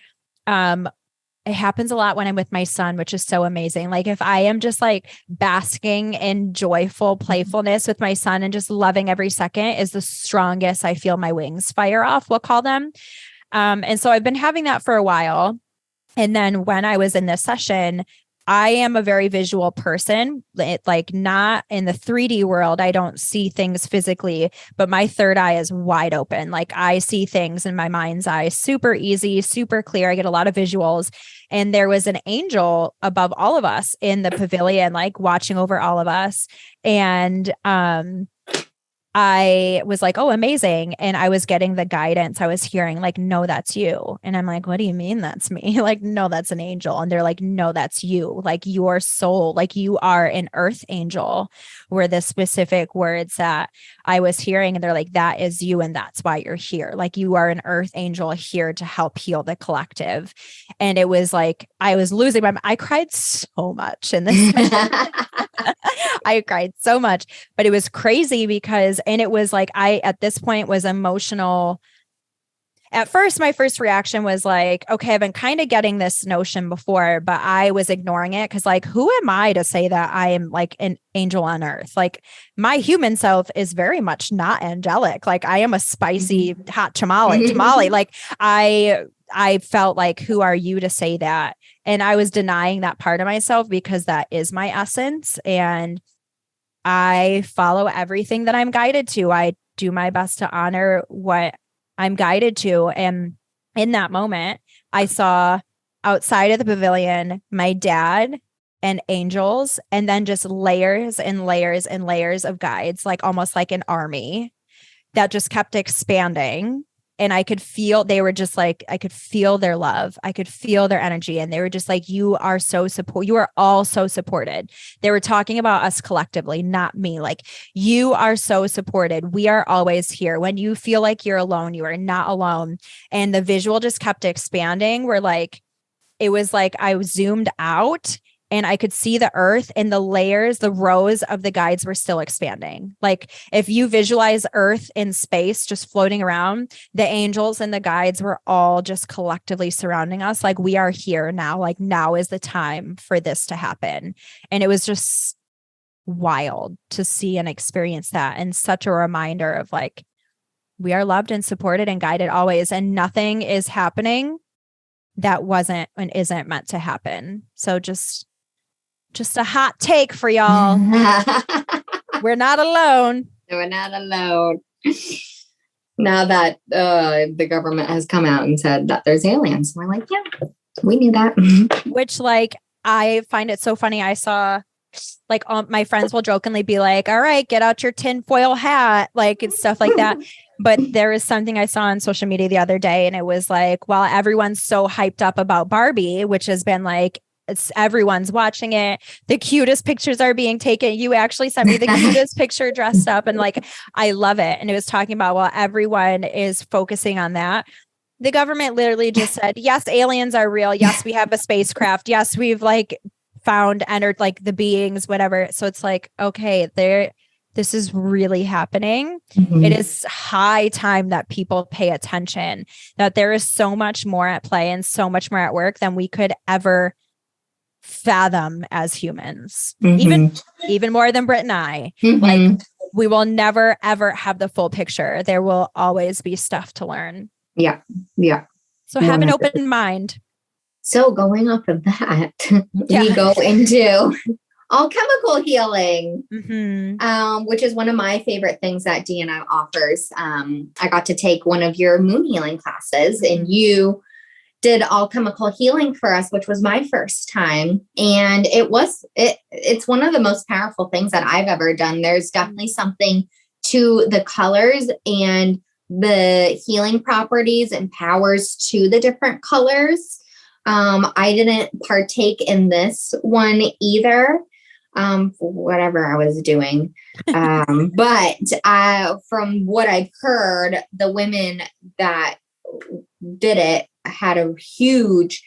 it happens a lot when I'm with my son, which is so amazing. Like if I am just like basking in joyful playfulness with my son and just loving every second is the strongest I feel my wings fire off, we'll call them. And so I've been having that for a while. And then when I was in this session, I am a very visual person, like not in the 3D world. I don't see things physically, but my third eye is wide open. Like I see things in my mind's eye, super easy, super clear. I get a lot of visuals. And there was an angel above all of us in the pavilion, like watching over all of us. And, I was like, oh, amazing. And I was getting the guidance. I was hearing like, no, that's you. And I'm like, what do you mean that's me? Like, no, that's an angel. And they're like, no, that's you. Like your soul, like you are an earth angel, were the specific words that I was hearing. And they're like, that is you. And that's why you're here. Like you are an earth angel here to help heal the collective. And it was like, I was losing I cried so much in this. I cried so much, but it was crazy because, and it was like, I, at this point was emotional. At first, my first reaction was like, okay, I've been kind of getting this notion before, but I was ignoring it. Cause like, who am I to say that I am like an angel on earth? Like my human self is very much not angelic. Like I am a spicy hot tamale. Like I felt like, who are you to say that? And I was denying that part of myself because that is my essence. And I follow everything that I'm guided to. I do my best to honor what I'm guided to. And in that moment, I saw outside of the pavilion, my dad and angels, and then just layers and layers and layers of guides, like almost like an army that just kept expanding. And I could feel, they were just like, I could feel their love. I could feel their energy. And they were just like, you are so you are all so supported. They were talking about us collectively, not me. Like you are so supported. We are always here. When you feel like you're alone, you are not alone. And the visual just kept expanding. Where like, it was like I zoomed out and I could see the earth and the layers, the rows of the guides were still expanding. Like if you visualize earth in space, just floating around, the angels and the guides were all just collectively surrounding us. Like we are here now. Like now is the time for this to happen. And it was just wild to see and experience that. And such a reminder of like, we are loved and supported and guided always. And nothing is happening that wasn't and isn't meant to happen. So just a hot take for y'all. We're not alone. We're not alone. Now that the government has come out and said that there's aliens, we're like, yeah, we knew that. Which like, I find it so funny. I saw like my friends will jokingly be like, all right, get out your tinfoil hat, like and stuff like that. But there is something I saw on social media the other day, and it was like, while everyone's so hyped up about Barbie, which has been like, everyone's watching it. The cutest pictures are being taken. You actually sent me the cutest picture dressed up, and like, I love it. And it was talking about, while everyone is focusing on that, the government literally just said, yes, aliens are real. Yes, we have a spacecraft. Yes, we've like found entered like the beings, whatever. So it's like, okay, this is really happening. It is high time that people pay attention, that there is so much more at play and so much more at work than we could ever fathom as humans. Even more than Britt and I. Like we will never, ever have the full picture. There will always be stuff to learn. Yeah. So have an open mind. So going off of that, we go into alchemical healing, which is one of my favorite things that DNI offers. I got to take one of your moon healing classes, and you did alchemical healing for us, which was my first time. And it's one of the most powerful things that I've ever done. There's definitely something to the colors and the healing properties and powers to the different colors. I didn't partake in this one either, for whatever I was doing. But from what I've heard, the women that did it had a huge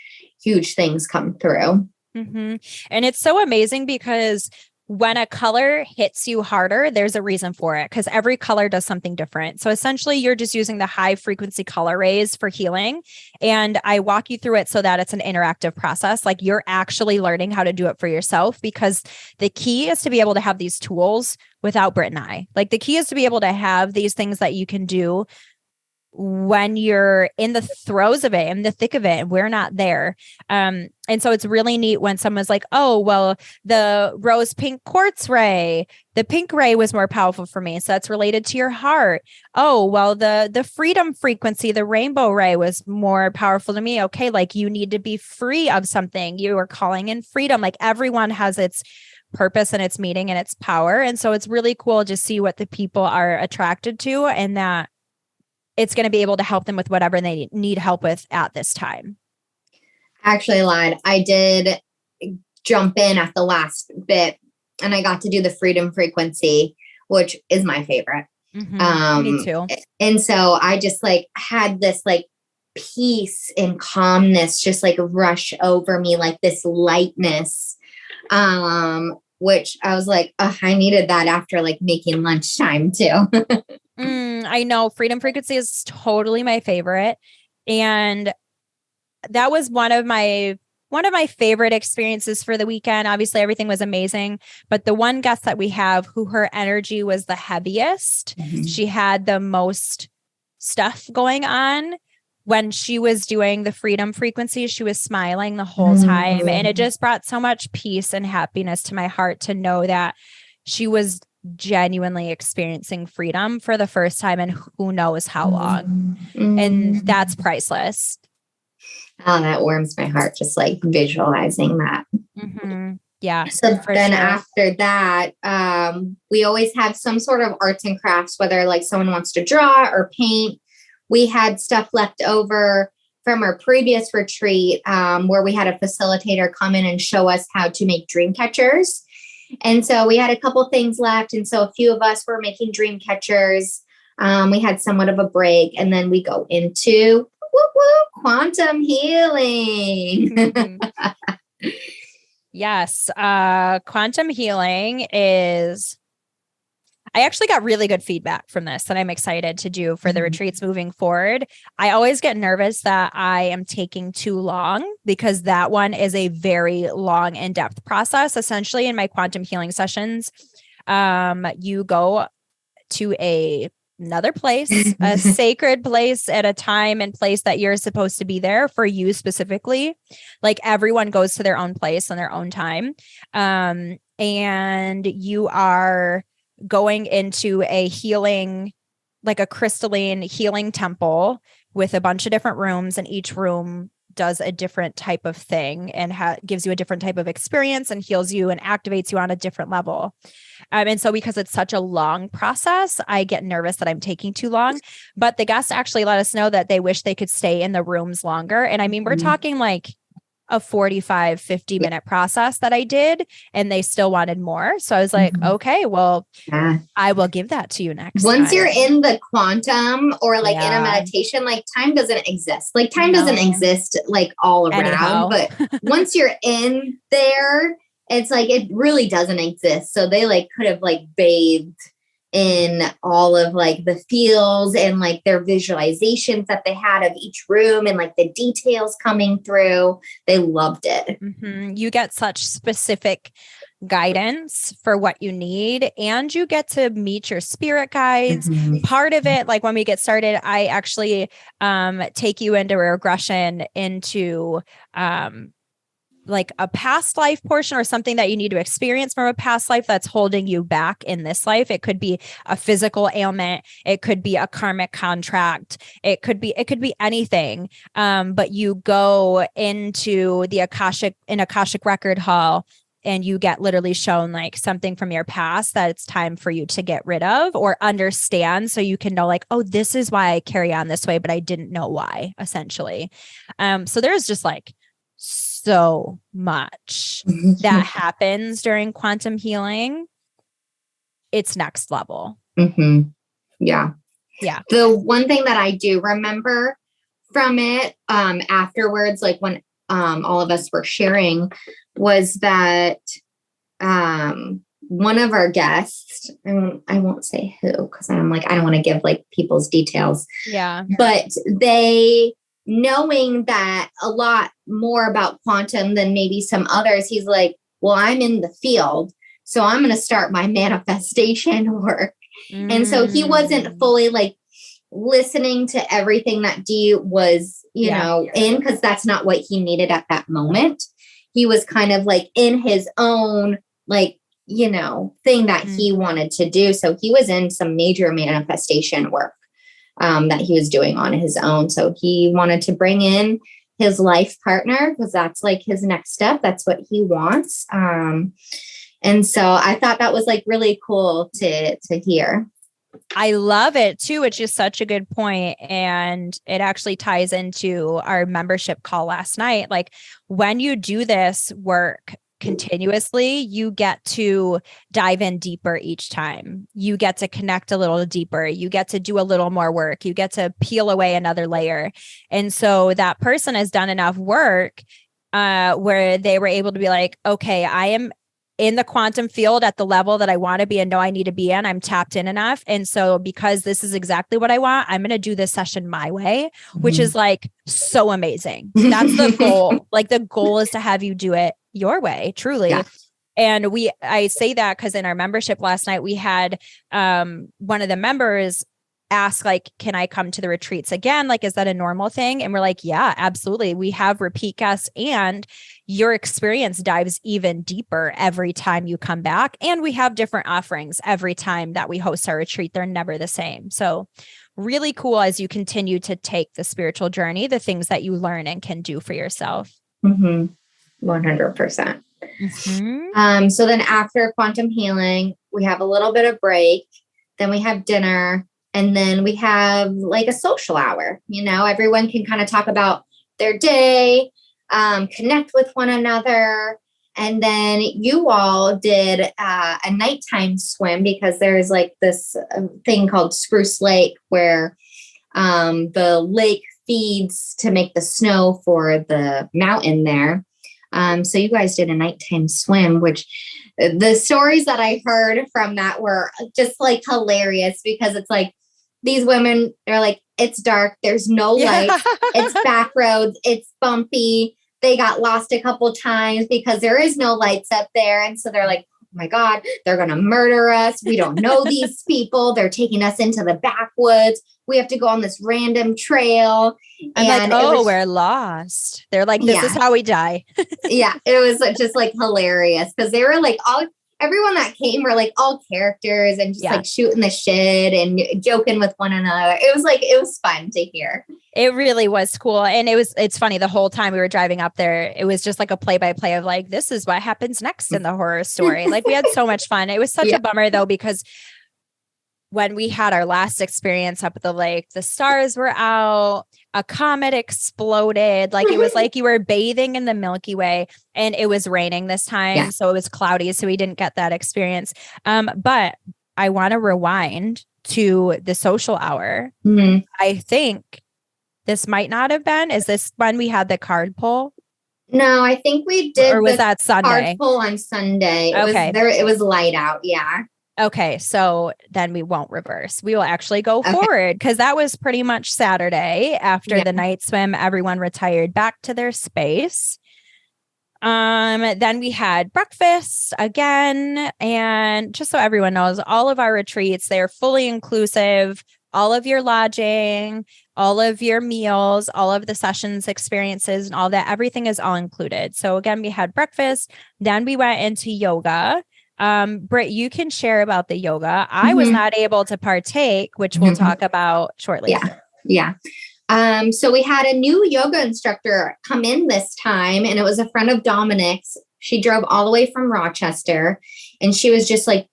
things come through. Mm-hmm. And it's so amazing because when a color hits you harder, there's a reason for it, because every color does something different. So essentially, you're just using the high frequency color rays for healing. And I walk you through it so that it's an interactive process. Like you're actually learning how to do it for yourself, because the key is to be able to have these tools without Britt and I. Like the key is to be able to have these things that you can do when you're in the throes of it, in the thick of it, and we're not there. And so it's really neat when someone's like, oh, well, the rose pink quartz ray, the pink ray was more powerful for me. So that's related to your heart. Oh, well, the freedom frequency, the rainbow ray was more powerful to me. Okay. Like you need to be free of something. You are calling in freedom. Like everyone has its purpose and its meaning and its power. And so it's really cool to see what the people are attracted to, and that it's going to be able to help them with whatever they need help with at this time. Actually lied. I did jump in at the last bit, and I got to do the freedom frequency, which is my favorite. Mm-hmm. Me too. And so I just like had this like peace and calmness just like rush over me, like this lightness, which I was like, oh, I needed that after like making lunchtime too. I know freedom frequency is totally my favorite. And that was one of my favorite experiences for the weekend. Obviously, everything was amazing, but the one guest that we have who her energy was the heaviest, she had the most stuff going on. When she was doing the freedom frequency, she was smiling the whole time. And it just brought so much peace and happiness to my heart to know that she was genuinely experiencing freedom for the first time in who knows how long. And that's priceless. Oh, that warms my heart, just like visualizing that. Mm-hmm. Yeah. So then after that, we always have some sort of arts and crafts, whether like someone wants to draw or paint. We had stuff left over from our previous retreat, where we had a facilitator come in and show us how to make dream catchers. And so we had a couple things left. And so a few of us were making dream catchers. We had somewhat of a break, and then we go into quantum healing. Yes. Quantum healing is, I actually got really good feedback from this that I'm excited to do for the retreats moving forward. I always get nervous that I am taking too long, because that one is a very long, in-depth process. Essentially, in my quantum healing sessions, you go to another place, a sacred place at a time and place that you're supposed to be there for you specifically. Like everyone goes to their own place on their own time. And you are going into a healing, like a crystalline healing temple with a bunch of different rooms, and each room does a different type of thing and gives you a different type of experience and heals you and activates you on a different level. And so because it's such a long process, I get nervous that I'm taking too long, but the guests actually let us know that they wish they could stay in the rooms longer. And I mean, we're talking like a 45, 50 minute process that I did, and they still wanted more. So I was like, okay, well, I will give that to you next Once time. you're in the quantum or like in a meditation, like time doesn't exist. Like time doesn't exist like all around. Anyhow. But once you're in there, it's like it really doesn't exist. So they like could have like bathed in all of like the feels and like their visualizations that they had of each room and like the details coming through. They loved it. You get such specific guidance for what you need, and you get to meet your spirit guides. Part of it, like when we get started, I actually take you into a regression into like a past life portion or something that you need to experience from a past life that's holding you back in this life. It could be a physical ailment. It could be a karmic contract. It could be anything. But you go into the Akashic record hall and you get literally shown like something from your past that it's time for you to get rid of or understand, so you can know like, oh, this is why I carry on this way, but I didn't know why, essentially. So there's just like so much that happens during quantum healing. It's next level. Yeah. Yeah. The one thing that I do remember from it afterwards, like when all of us were sharing, was that one of our guests, I won't say who, because I'm like, I don't want to give like people's details. Yeah. But they, knowing that a lot more about quantum than maybe some others, he's like, well, I'm in the field, so I'm going to start my manifestation work. And so he wasn't fully like listening to everything that Dee was, you know, in, because that's not what he needed at that moment. He was kind of like in his own, like, you know, thing that he wanted to do. So he was in some major manifestation work that he was doing on his own. So he wanted to bring in his life partner, because that's like his next step. That's what he wants. And so I thought that was like really cool to hear. I love it too, which is such a good point. And it actually ties into our membership call last night. Like when you do this work continuously, you get to dive in deeper each time. You get to connect a little deeper. You get to do a little more work. You get to peel away another layer. And so that person has done enough work where they were able to be like, okay, I am in the quantum field at the level that I want to be and know I need to be in. I'm tapped in enough. And so because this is exactly what I want, I'm going to do this session my way, which is like so amazing. That's the goal. Like the goal is to have you do it your way, truly. Yeah. And I say that because in our membership last night, we had one of the members ask like, can I come to the retreats again? Like, is that a normal thing? And we're like, yeah, absolutely. We have repeat guests and your experience dives even deeper every time you come back. And we have different offerings every time that we host our retreat. They're never the same. So really cool as you continue to take the spiritual journey, the things that you learn and can do for yourself. 100%. So then after quantum healing, we have a little bit of break, then we have dinner, and then we have like a social hour. You know, everyone can kind of talk about their day, connect with one another. And then you all did a nighttime swim, because there's like this thing called Spruce Lake where the lake feeds to make the snow for the mountain there. So you guys did a nighttime swim, which the stories that I heard from that were just like hilarious, because it's like these women, they're like, it's dark, there's no lights, it's back roads, it's bumpy. They got lost a couple times because there is no lights up there. And so they're like, oh my God, they're going to murder us. We don't know these people. They're taking us into the backwoods. We have to go on this random trail. And like, oh, we're lost. They're like, this is how we die. Yeah, it was just like hilarious, because they were like everyone that came were like all characters and just like shooting the shit and joking with one another. It was fun to hear. It really was cool. And it's funny, the whole time we were driving up there, it was just like a play-by-play of like, this is what happens next in the horror story. Like we had so much fun. It was such a bummer though, because when we had our last experience up at the lake, the stars were out, a comet exploded. Like it was like you were bathing in the Milky Way, and it was raining this time. Yeah. So it was cloudy. So we didn't get that experience. But I want to rewind to the social hour. Mm-hmm. I think this might not have been. Is this when we had the card pull? No, I think we did. Or was that Sunday? Card pull on Sunday. It was light out. Yeah. Okay, so then we won't reverse. We will actually go forward, because that was pretty much Saturday after the night swim. Everyone retired back to their space. Then we had breakfast again. And just so everyone knows, all of our retreats, they're fully inclusive. All of your lodging, all of your meals, all of the sessions, experiences, and all that, everything is all included. So again, we had breakfast. Then we went into yoga. Britt, you can share about the yoga. I was not able to partake, which we'll talk about shortly. Yeah. So we had a new yoga instructor come in this time, and it was a friend of Dominic's. She drove all the way from Rochester, and she was just like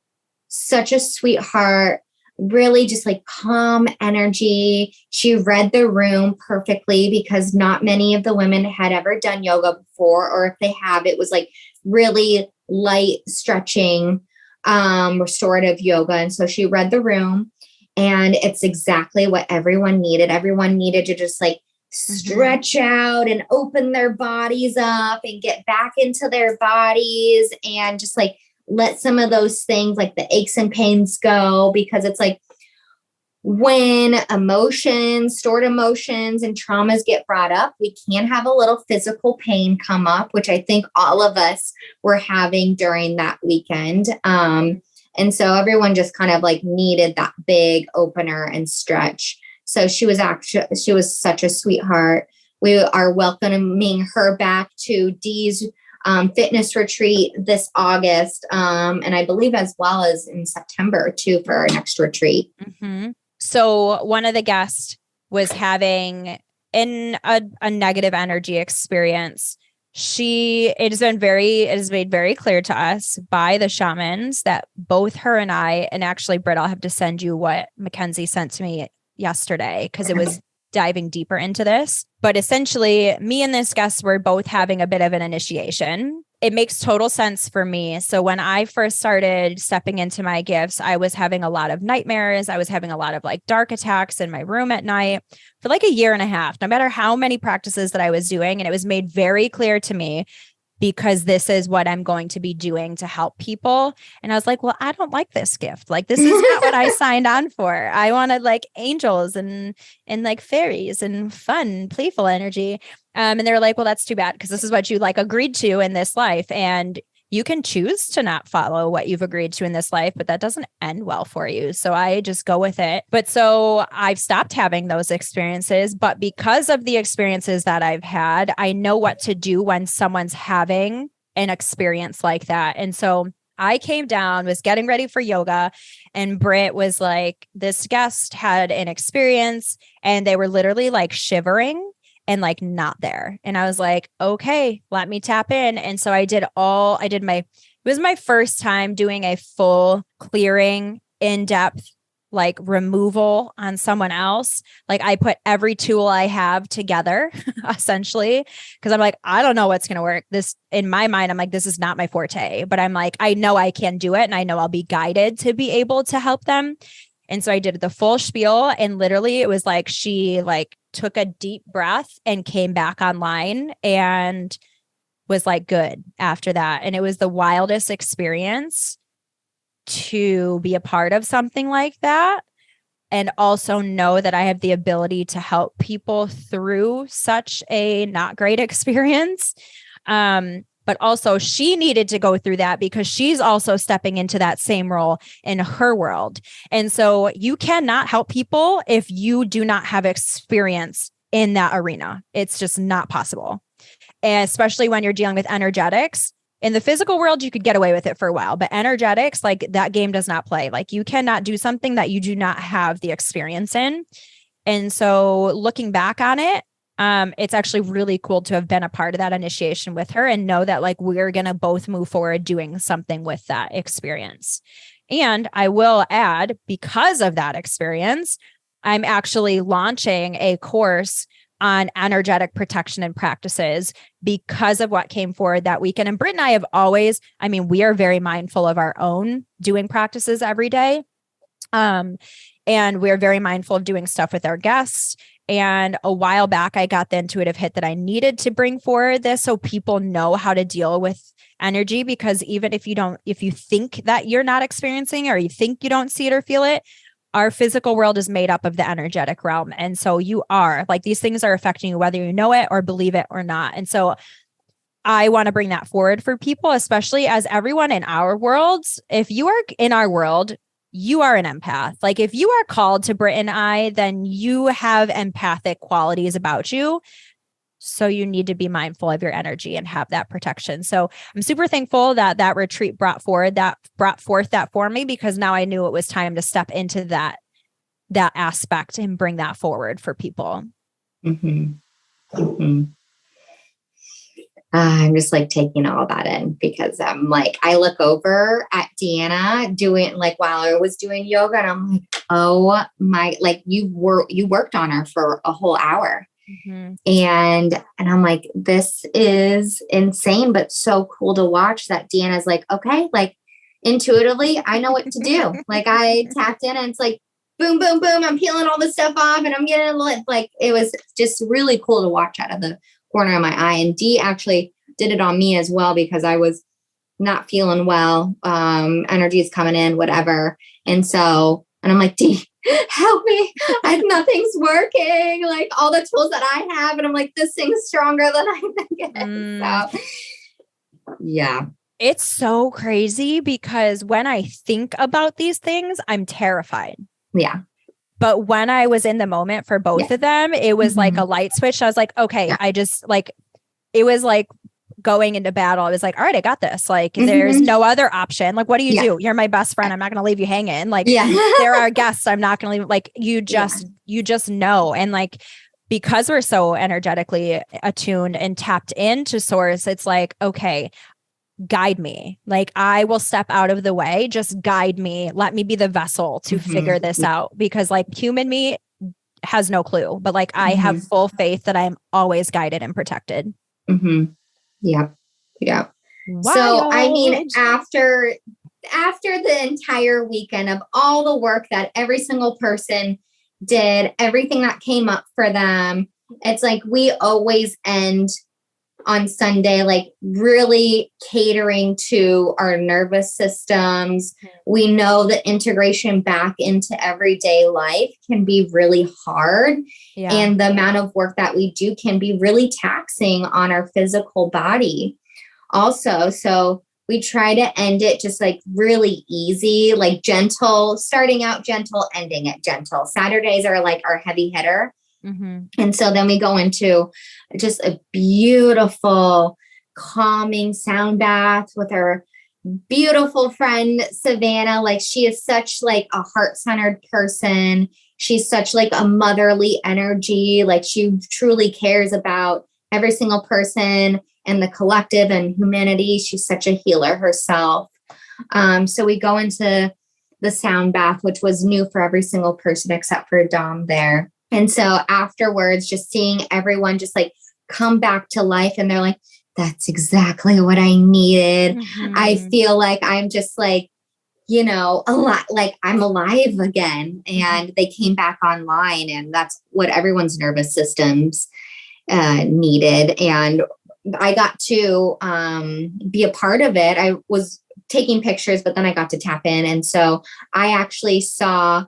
such a sweetheart, really just like calm energy. She read the room perfectly because not many of the women had ever done yoga before, or if they have, it was like really light stretching, restorative yoga. And so she read the room, and it's exactly what everyone needed. Everyone needed to just like stretch out and open their bodies up and get back into their bodies and just like let some of those things like the aches and pains go, because it's like when emotions, stored emotions and traumas get brought up, we can have a little physical pain come up, which I think all of us were having during that weekend. And so everyone just kind of like needed that big opener and stretch. So she was such a sweetheart. We are welcoming her back to Dee's fitness retreat this August. And I believe as well as in September too, for our next retreat. Mm-hmm. So one of the guests was having a negative energy experience. It has made very clear to us by the shamans that both her and I, and actually Britt, I'll have to send you what Mackenzie sent to me yesterday, because it was diving deeper into this. But essentially, me and this guest were both having a bit of an initiation. It makes total sense for me. So when I first started stepping into my gifts, I was having a lot of nightmares. I was having a lot of like dark attacks in my room at night for like a year and a half, no matter how many practices that I was doing. And it was made very clear to me, because this is what I'm going to be doing to help people. And I was like, well, I don't like this gift. Like, this is not what I signed on for. I wanted like angels and like fairies and fun, playful energy. And they were like, well, that's too bad, because this is what you like agreed to in this life. And you can choose to not follow what you've agreed to in this life, but that doesn't end well for you. So I just go with it. But so I've stopped having those experiences. But because of the experiences that I've had, I know what to do when someone's having an experience like that. And so I came down, was getting ready for yoga, and Britt was like, this guest had an experience and they were literally like shivering and like not there. And I was like, okay, let me tap in. And so it was my first time doing a full clearing, in-depth, like removal on someone else. Like I put every tool I have together essentially, because I'm like, I don't know what's going to work. This in my mind, I'm like, this is not my forte, but I'm like, I know I can do it. And I know I'll be guided to be able to help them. And so I did the full spiel, and literally it was like, she like took a deep breath and came back online and was like good after that. And it was the wildest experience to be a part of something like that, and also know that I have the ability to help people through such a not great experience. But also she needed to go through that because she's also stepping into that same role in her world. And so you cannot help people if you do not have experience in that arena. It's just not possible. And especially when you're dealing with energetics. In the physical world, you could get away with it for a while, but energetics, like that game does not play. Like you cannot do something that you do not have the experience in. And so looking back on it, it's actually really cool to have been a part of that initiation with her and know that like we're going to both move forward doing something with that experience. And I will add, because of that experience, I'm actually launching a course on energetic protection and practices because of what came forward that weekend. And Britt and I have always, we are very mindful of our own doing practices every day. And we're very mindful of doing stuff with our guests. And a while back, I got the intuitive hit that I needed to bring forward this so people know how to deal with energy, because even if you think that you're not experiencing, or you think you don't see it or feel it, our physical world is made up of the energetic realm. And so you are like, these things are affecting you, whether you know it or believe it or not. And so I want to bring that forward for people, especially as everyone in our worlds. If you are in our world, you are an empath. Like if you are called to Britt and I, then you have empathic qualities about you. So you need to be mindful of your energy and have that protection. So I'm super thankful that that retreat brought forth that for me, because now I knew it was time to step into that aspect and bring that forward for people. Mm-hmm. Mm-hmm. I'm just like taking all that in because I'm like, I look over at Deanna doing like while I was doing yoga and I'm like, oh my, like you worked on her for a whole hour. Mm-hmm. And I'm like, this is insane, but so cool to watch that Deanna's like, okay, like intuitively, I know what to do. Like I tapped in and it's like, boom, boom, boom. I'm peeling all this stuff off and I'm getting like, it was just really cool to watch out of the corner of my eye. And Dee actually did it on me as well because I was not feeling well. Energy is coming in, whatever. And I'm like, Dee, help me. Nothing's working. Like all the tools that I have. And I'm like, this thing's stronger than I think it is. So yeah. It's so crazy because when I think about these things, I'm terrified. Yeah. But when I was in the moment for both of them, it was like a light switch. I was like, okay, I just like, it was like going into battle. I was like, all right, I got this. Like, there's no other option. Like, what do you do? You're my best friend. I'm not going to leave you hanging. Like, there are guests. I'm not going to leave. Like, you just know. And like, because we're so energetically attuned and tapped into source, it's like, okay, guide me. Like I will step out of the way, just guide me. Let me be the vessel to figure this out because like human me has no clue, but like I have full faith that I'm always guided and protected. Yeah. Yeah. So, I mean, after the entire weekend of all the work that every single person did, everything that came up for them, it's like we always end on Sunday, like really catering to our nervous systems. We know that integration back into everyday life can be really hard. Yeah. And the amount of work that we do can be really taxing on our physical body also. So we try to end it just like really easy, like gentle, starting out gentle, ending it gentle. Saturdays are like our heavy hitter. And so then we go into just a beautiful, calming sound bath with our beautiful friend, Savannah. Like she is such like a heart-centered person. She's such like a motherly energy. Like she truly cares about every single person and the collective and humanity. She's such a healer herself. So we go into the sound bath, which was new for every single person except for Dom there. And so afterwards, just seeing everyone just like come back to life and they're like, that's exactly what I needed. I feel like I'm just like, you know, a lot like I'm alive again. And they came back online and that's what everyone's nervous systems needed. And I got to be a part of it. I was taking pictures, but then I got to tap in. And so I actually saw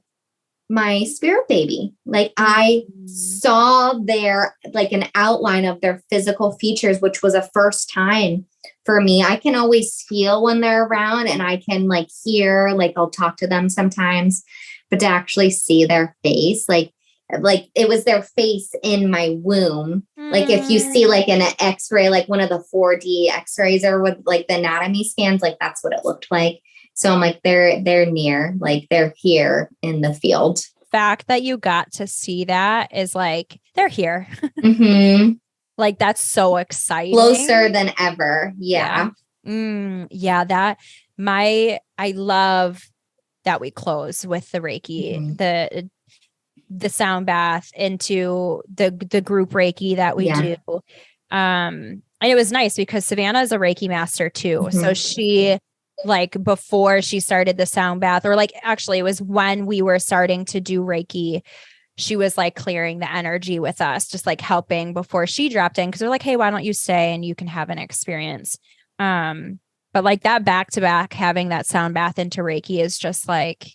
my spirit baby. Like I saw their like an outline of their physical features, which was a first time for me. I can always feel when they're around and I can like hear, like I'll talk to them sometimes, but to actually see their face, like it was their face in my womb. Like if you see like an x-ray, like one of the 4D x-rays or with like the anatomy scans, like that's what it looked like. So I'm like, they're near, like they're here in the field. Fact that you got to see that is like, they're here. Like, that's so exciting. Closer than ever. Yeah. Yeah. I love that we close with the Reiki, the sound bath into the group Reiki that we do. And it was nice because Savannah is a Reiki master too. So she, like before she started the sound bath, or like actually it was when we were starting to do Reiki, she was like clearing the energy with us, just like helping before she dropped in. Cause we're like, hey, why don't you stay and you can have an experience. But like that back to back, having that sound bath into Reiki is just like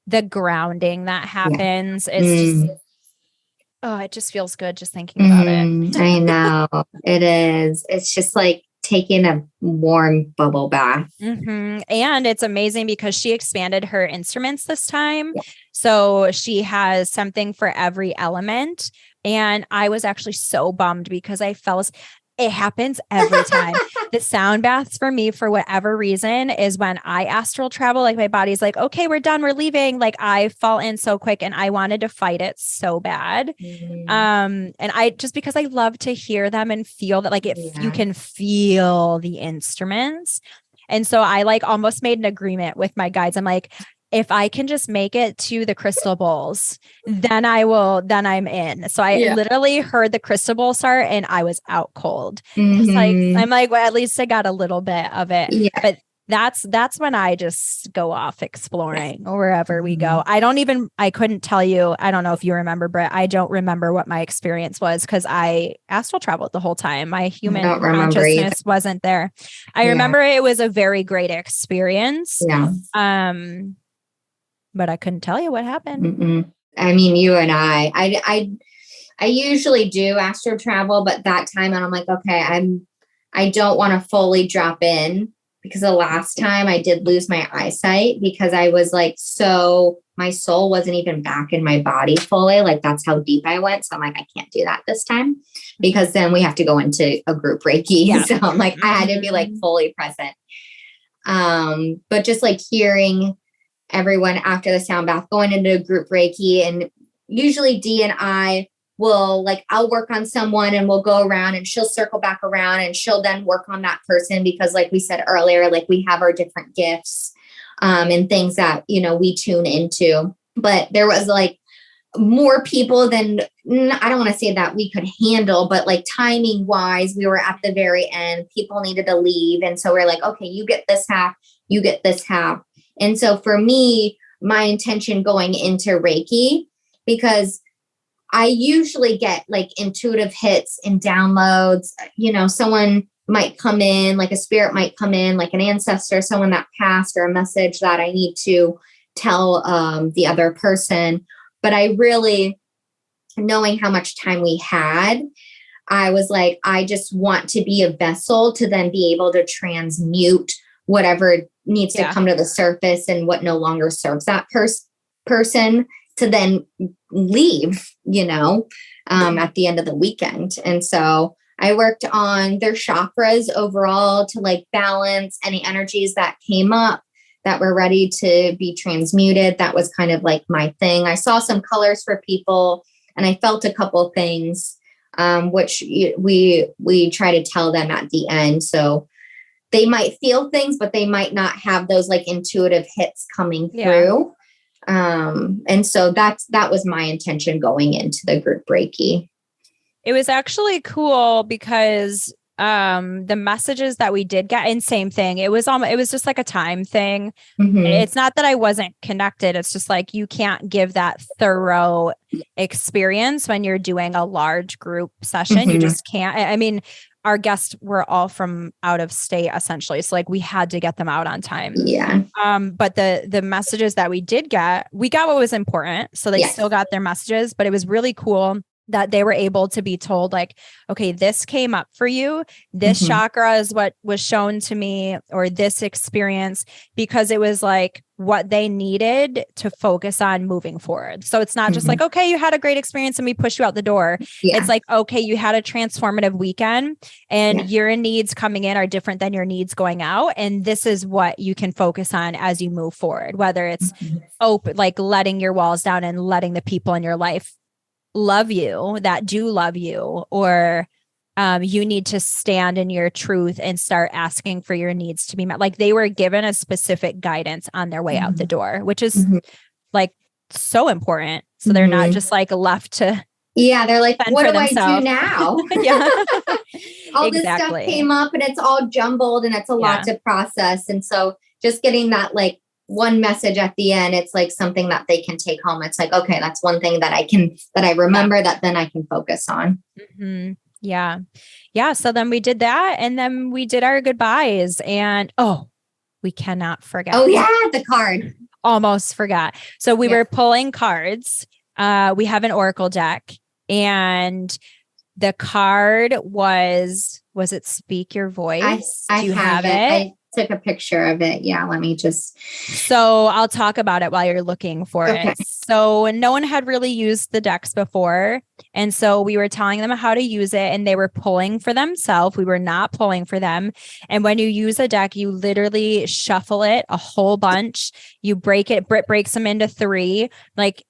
the grounding that happens. It's just, it just feels good just thinking about it. I know it is. It's just like taking a warm bubble bath. And it's amazing because she expanded her instruments this time. So she has something for every element. And I was actually so bummed because I fell It happens every time. The sound baths for me, for whatever reason, is when I astral travel, like my body's like, okay, we're done, we're leaving. Like I fall in so quick and I wanted to fight it so bad. And I just because I love to hear them and feel that like if you can feel the instruments. And so I like almost made an agreement with my guides. I'm like, if I can just make it to the crystal bowls, then I'm in. So I literally heard the crystal bowl start and I was out cold. It's like, I'm like, well, at least I got a little bit of it. Yeah. But that's when I just go off exploring wherever we go. I couldn't tell you. I don't know if you remember, Britt. I don't remember what my experience was because I astral traveled the whole time. My human consciousness wasn't there. I remember it was a very great experience. Yeah. But I couldn't tell you what happened. I mean, you and I usually do astral travel, but that time I'm like, okay, I don't want to fully drop in because the last time I did lose my eyesight because I was like, my soul wasn't even back in my body fully. Like that's how deep I went. So I'm like, I can't do that this time because then we have to go into a group Reiki. Yeah. So I'm like, I had to be like fully present. But just like hearing everyone after the sound bath going into a group Reiki, and usually Dee and I will like, I'll work on someone and we'll go around and she'll circle back around and she'll then work on that person because like we said earlier, like we have our different gifts and things that, we tune into. But there was like more people than, I don't want to say that we could handle, but like timing wise, we were at the very end, people needed to leave. And so we're like, okay, you get this half, you get this half. And so for me, my intention going into Reiki, because I usually get like intuitive hits and downloads, someone might come in, like a spirit might come in, like an ancestor, someone that passed or a message that I need to tell the other person. But I really, knowing how much time we had, I was like, I just want to be a vessel to then be able to transmute whatever needs to come to the surface and what no longer serves that person to then leave, at the end of the weekend. And so I worked on their chakras overall to like balance any energies that came up that were ready to be transmuted. That was kind of like my thing. I saw some colors for people and I felt a couple things, which we try to tell them at the end. So they might feel things, but they might not have those like intuitive hits coming through. And so that was my intention going into the group Reiki. It was actually cool because the messages that we did get, and same thing, it was just like a time thing. It's not that I wasn't connected. It's just like, you can't give that thorough experience when you're doing a large group session. You just can't. I mean, our guests were all from out of state essentially. So like we had to get them out on time. Yeah. But the messages that we did get, we got what was important. So they still got their messages, but it was really cool that they were able to be told like, okay, this came up for you. This chakra is what was shown to me, or this experience, because it was like what they needed to focus on moving forward. So it's not just like, okay, you had a great experience and we push you out the door. It's like, okay, you had a transformative weekend and your needs coming in are different than your needs going out. And this is what you can focus on as you move forward, whether it's open, like letting your walls down and letting the people in your life love you, that do love you, or you need to stand in your truth and start asking for your needs to be met. Like they were given a specific guidance on their way out the door, which is like so important. So they're not just like left to they're like, what do I do now? All this stuff came up and it's all jumbled and it's a lot to process. And so just getting that like one message at the end, it's like something that they can take home. It's like, okay, that's one thing that I remember that then I can focus on. Yeah. So then we did that and then we did our goodbyes and we cannot forget. Oh yeah. The card. Almost forgot. So we were pulling cards. We have an Oracle deck and the card was it Speak Your Voice? Do you have it? took a picture of it. Yeah. Let me just. So I'll talk about it while you're looking for it. So no one had really used the decks before. And so we were telling them how to use it and they were pulling for themselves. We were not pulling for them. And when you use a deck, you literally shuffle it a whole bunch. You break it. Britt breaks them into 3. Like,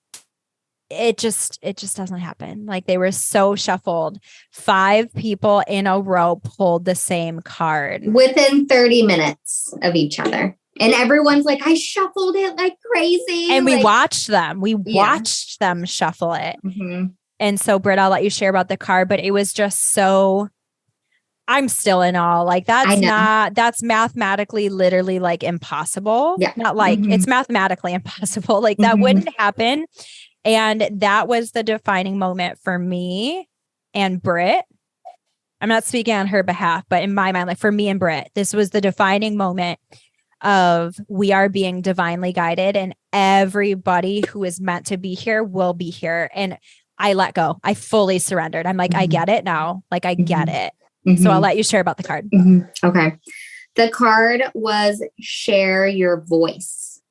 it just doesn't happen. Like, they were so shuffled. 5 people in a row pulled the same card within 30 minutes of each other. And everyone's like, I shuffled it like crazy. And we watched them. We watched them shuffle it. Mm-hmm. And so, Britt, I'll let you share about the card, but it was just so, I'm still in awe. Like, that's mathematically literally like impossible. Yeah. Not like it's mathematically impossible. Like, that wouldn't happen. And that was the defining moment for me and Britt. I'm not speaking on her behalf, but in my mind, like for me and Britt, this was the defining moment of we are being divinely guided and everybody who is meant to be here will be here. And I let go. I fully surrendered. I'm like, I get it now. Like, I get it. So I'll let you share about the card. Okay. The card was share your voice.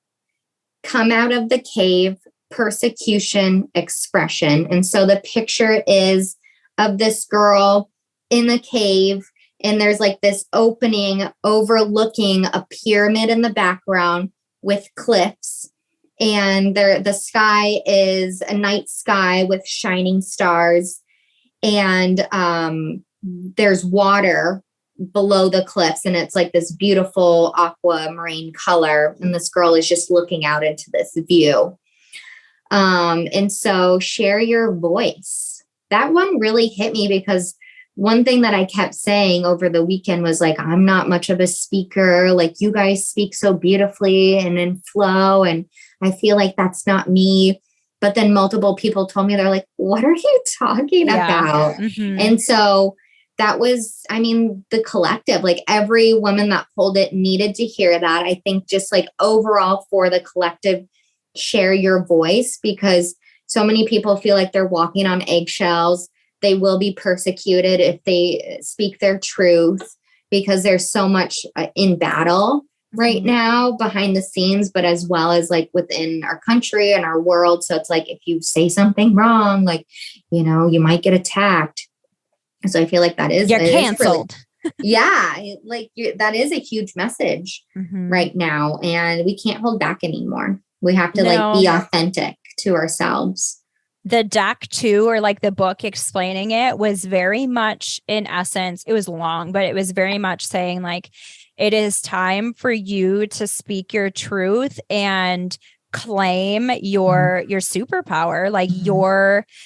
Come out of the cave, persecution, expression. And so the picture is of this girl in the cave, and there's like this opening overlooking a pyramid in the background with cliffs. And the sky is a night sky with shining stars. And there's water below the cliffs. And it's like this beautiful aquamarine color. And this girl is just looking out into this view. And so share your voice. That one really hit me because one thing that I kept saying over the weekend was like, I'm not much of a speaker. Like, you guys speak so beautifully and in flow. And I feel like that's not me. But then multiple people told me, they're like, what are you talking about? And so that was, I mean, the collective, like every woman that pulled it needed to hear that. I think just like overall for the collective, share your voice, because so many people feel like they're walking on eggshells. They will be persecuted if they speak their truth, because there's so much in battle right now behind the scenes, but as well as like within our country and our world. So it's like, if you say something wrong, like, you know, you might get attacked. So I feel like that is, you're canceled. That is a huge message right now. And we can't hold back anymore. We have to like be authentic to ourselves. The deck too, or like the book explaining it, was very much, in essence, it was long, but it was very much saying like, it is time for you to speak your truth and claim your superpower, like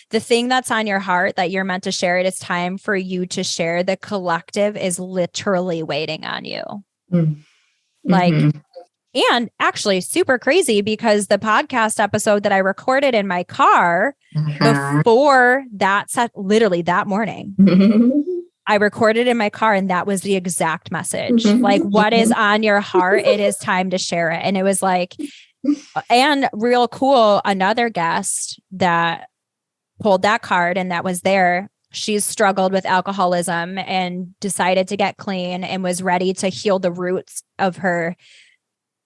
the thing that's on your heart that you're meant to share. It is time for you to share. The collective is literally waiting on you. Like, and actually super crazy, because the podcast episode that I recorded in my car before that set, literally that morning, I recorded in my car, and that was the exact message. Like, what is on your heart? It is time to share it. And it was like, and real cool, another guest that pulled that card and that was there, she's struggled with alcoholism and decided to get clean and was ready to heal the roots of her,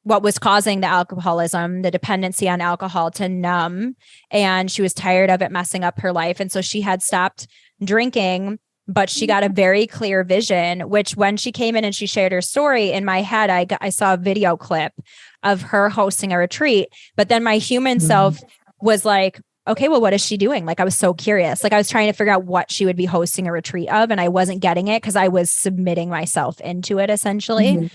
what was causing the alcoholism, the dependency on alcohol, to numb. And she was tired of it messing up her life. And so she had stopped drinking, but she got a very clear vision, which when she came in and she shared her story, in my head, I saw a video clip of her hosting a retreat. But then my human self was like, okay, well, what is she doing? Like, I was so curious. Like, I was trying to figure out what she would be hosting a retreat of, and I wasn't getting it because I was submitting myself into it essentially.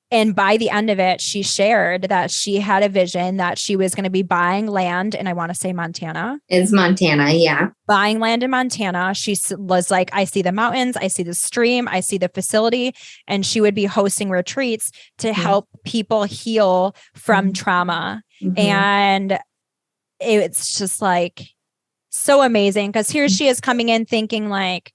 And by the end of it, she shared that she had a vision that she was going to be buying land. And I want to say Montana. It's Montana. Yeah. Buying land in Montana. She was like, I see the mountains, I see the stream, I see the facility. And she would be hosting retreats to help people heal from trauma. And it's just like so amazing, because here she is coming in thinking like,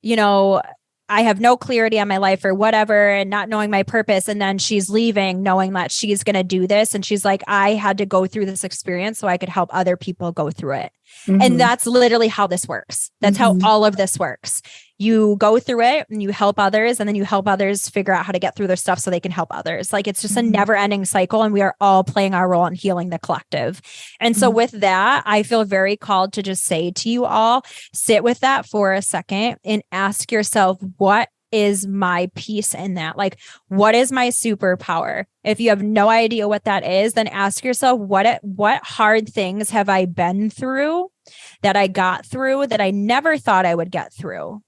you know, I have no clarity on my life or whatever, and not knowing my purpose. And then she's leaving knowing that she's going to do this. And she's like, I had to go through this experience so I could help other people go through it. And that's literally how this works. That's how all of this works. you go through it and you help others, and then you help others figure out how to get through their stuff so they can help others. Like it's just a never ending cycle, and we are all playing our role in healing the collective. And so with that, I feel very called to just say to you all, sit with that for a second and ask yourself, what is my piece in that? Like, what is my superpower? If you have no idea what that is, then ask yourself, what hard things have I been through that I got through that I never thought I would get through?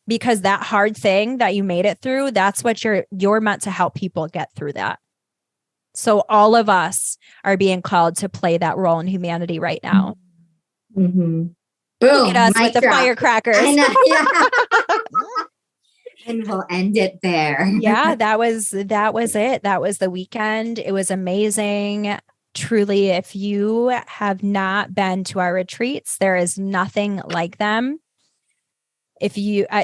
Because that hard thing that you made it through, that's what you're meant to help people get through that. So all of us are being called to play that role in humanity right now. Mm-hmm. Look at us Boom, with the drop. firecrackers. I know, yeah. And we'll end it there. Yeah, that was it. That was the weekend. It was amazing. Truly, if you have not been to our retreats, there is nothing like them.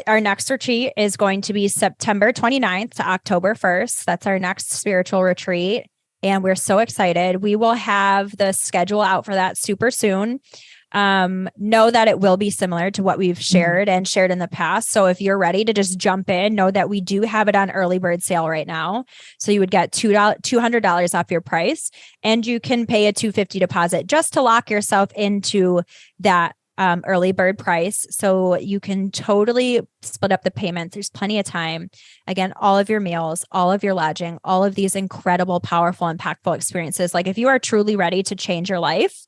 Our next retreat is going to be September 29th to October 1st. That's our next spiritual retreat. And we're so excited. We will have the schedule out for that super soon. Know that it will be similar to what we've shared in the past. So if you're ready to just jump in, know that we do have it on early bird sale right now. So you would get $200 off your price, and you can pay a $250 deposit just to lock yourself into that early bird price. So you can totally split up the payments. There's plenty of time. Again, all of your meals, all of your lodging, all of these incredible, powerful, impactful experiences. Like if you are truly ready to change your life,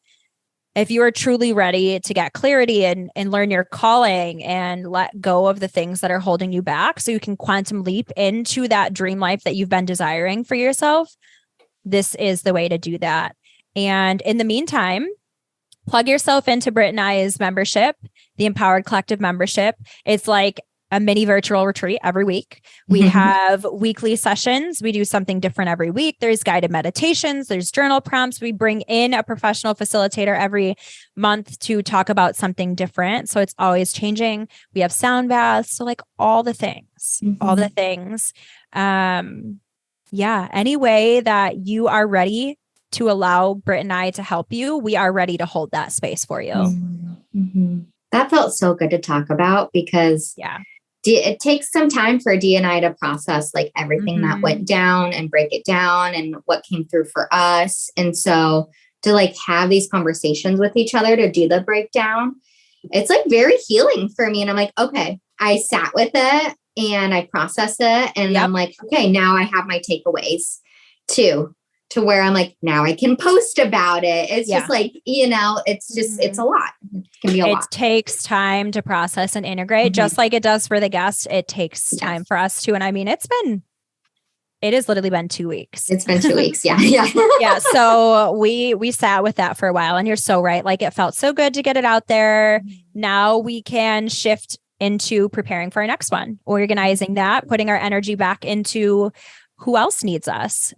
if you are truly ready to get clarity and learn your calling and let go of the things that are holding you back so you can quantum leap into that dream life that you've been desiring for yourself, this is the way to do that. And in the meantime, plug yourself into Britt and I's membership, the Empowered Collective membership. It's like a mini virtual retreat every week. We have weekly sessions. We do something different every week. There's guided meditations. There's journal prompts. We bring in a professional facilitator every month to talk about something different. So it's always changing. We have sound baths. So like all the things, all the things. Yeah. Any way that you are ready to allow Britt and I to help you, we are ready to hold that space for you. That felt so good to talk about because it takes some time for Dee and I to process like everything that went down and break it down and what came through for us. And so to like have these conversations with each other to do the breakdown, it's like very healing for me. And I'm like, okay, I sat with it and I processed it. And I'm like, okay, now I have my takeaways too. To where I'm like, now I can post about it. It's just like, it's just, it's a lot. It can be a lot. It takes time to process and integrate, just like it does for the guests. It takes time for us too. And I mean, it has literally been 2 weeks. It's been 2 weeks. Yeah. Yeah. So we sat with that for a while, and you're so right. Like it felt so good to get it out there. Now we can shift into preparing for our next one, organizing that, putting our energy back into who else needs us.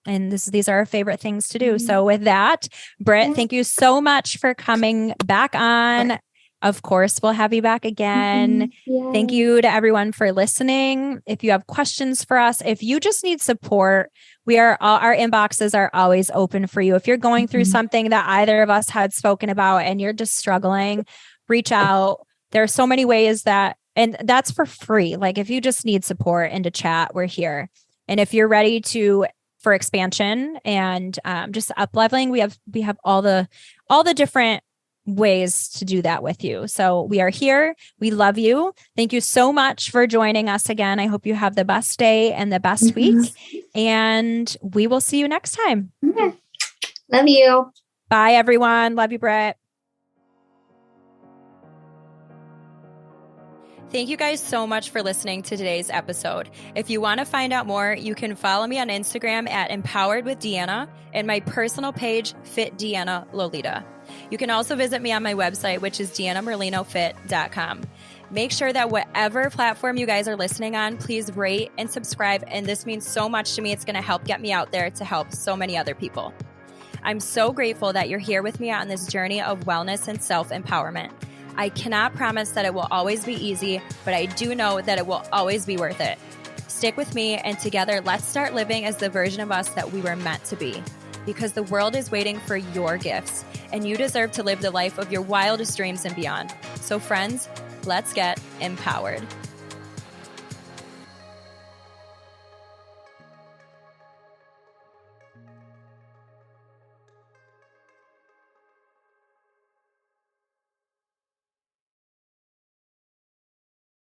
And these are our favorite things to do. So with that, Britt, thank you so much for coming back on. Of course, we'll have you back again. Thank you to everyone for listening. If you have questions for us, if you just need support, our inboxes are always open for you. If you're going through something that either of us had spoken about and you're just struggling, reach out. There are so many ways and that's for free. Like if you just need support and to chat, we're here. And if you're ready for expansion and just up leveling, we have all the different ways to do that with you. So we are here. We love you. Thank you so much for joining us again. I hope you have the best day and the best week, and we will see you next time. Love you. Bye, everyone. Love you, Britt. Thank you guys so much for listening to today's episode. If you want to find out more, you can follow me on Instagram at Empowered with Deanna and my personal page, Fit Deanna Lolita. You can also visit me on my website, which is deannamerlinofit.com. Make sure that whatever platform you guys are listening on, please rate and subscribe. And this means so much to me. It's going to help get me out there to help so many other people. I'm so grateful that you're here with me on this journey of wellness and self-empowerment. I cannot promise that it will always be easy, but I do know that it will always be worth it. Stick with me, and together, let's start living as the version of us that we were meant to be. Because the world is waiting for your gifts, and you deserve to live the life of your wildest dreams and beyond. So friends, let's get empowered.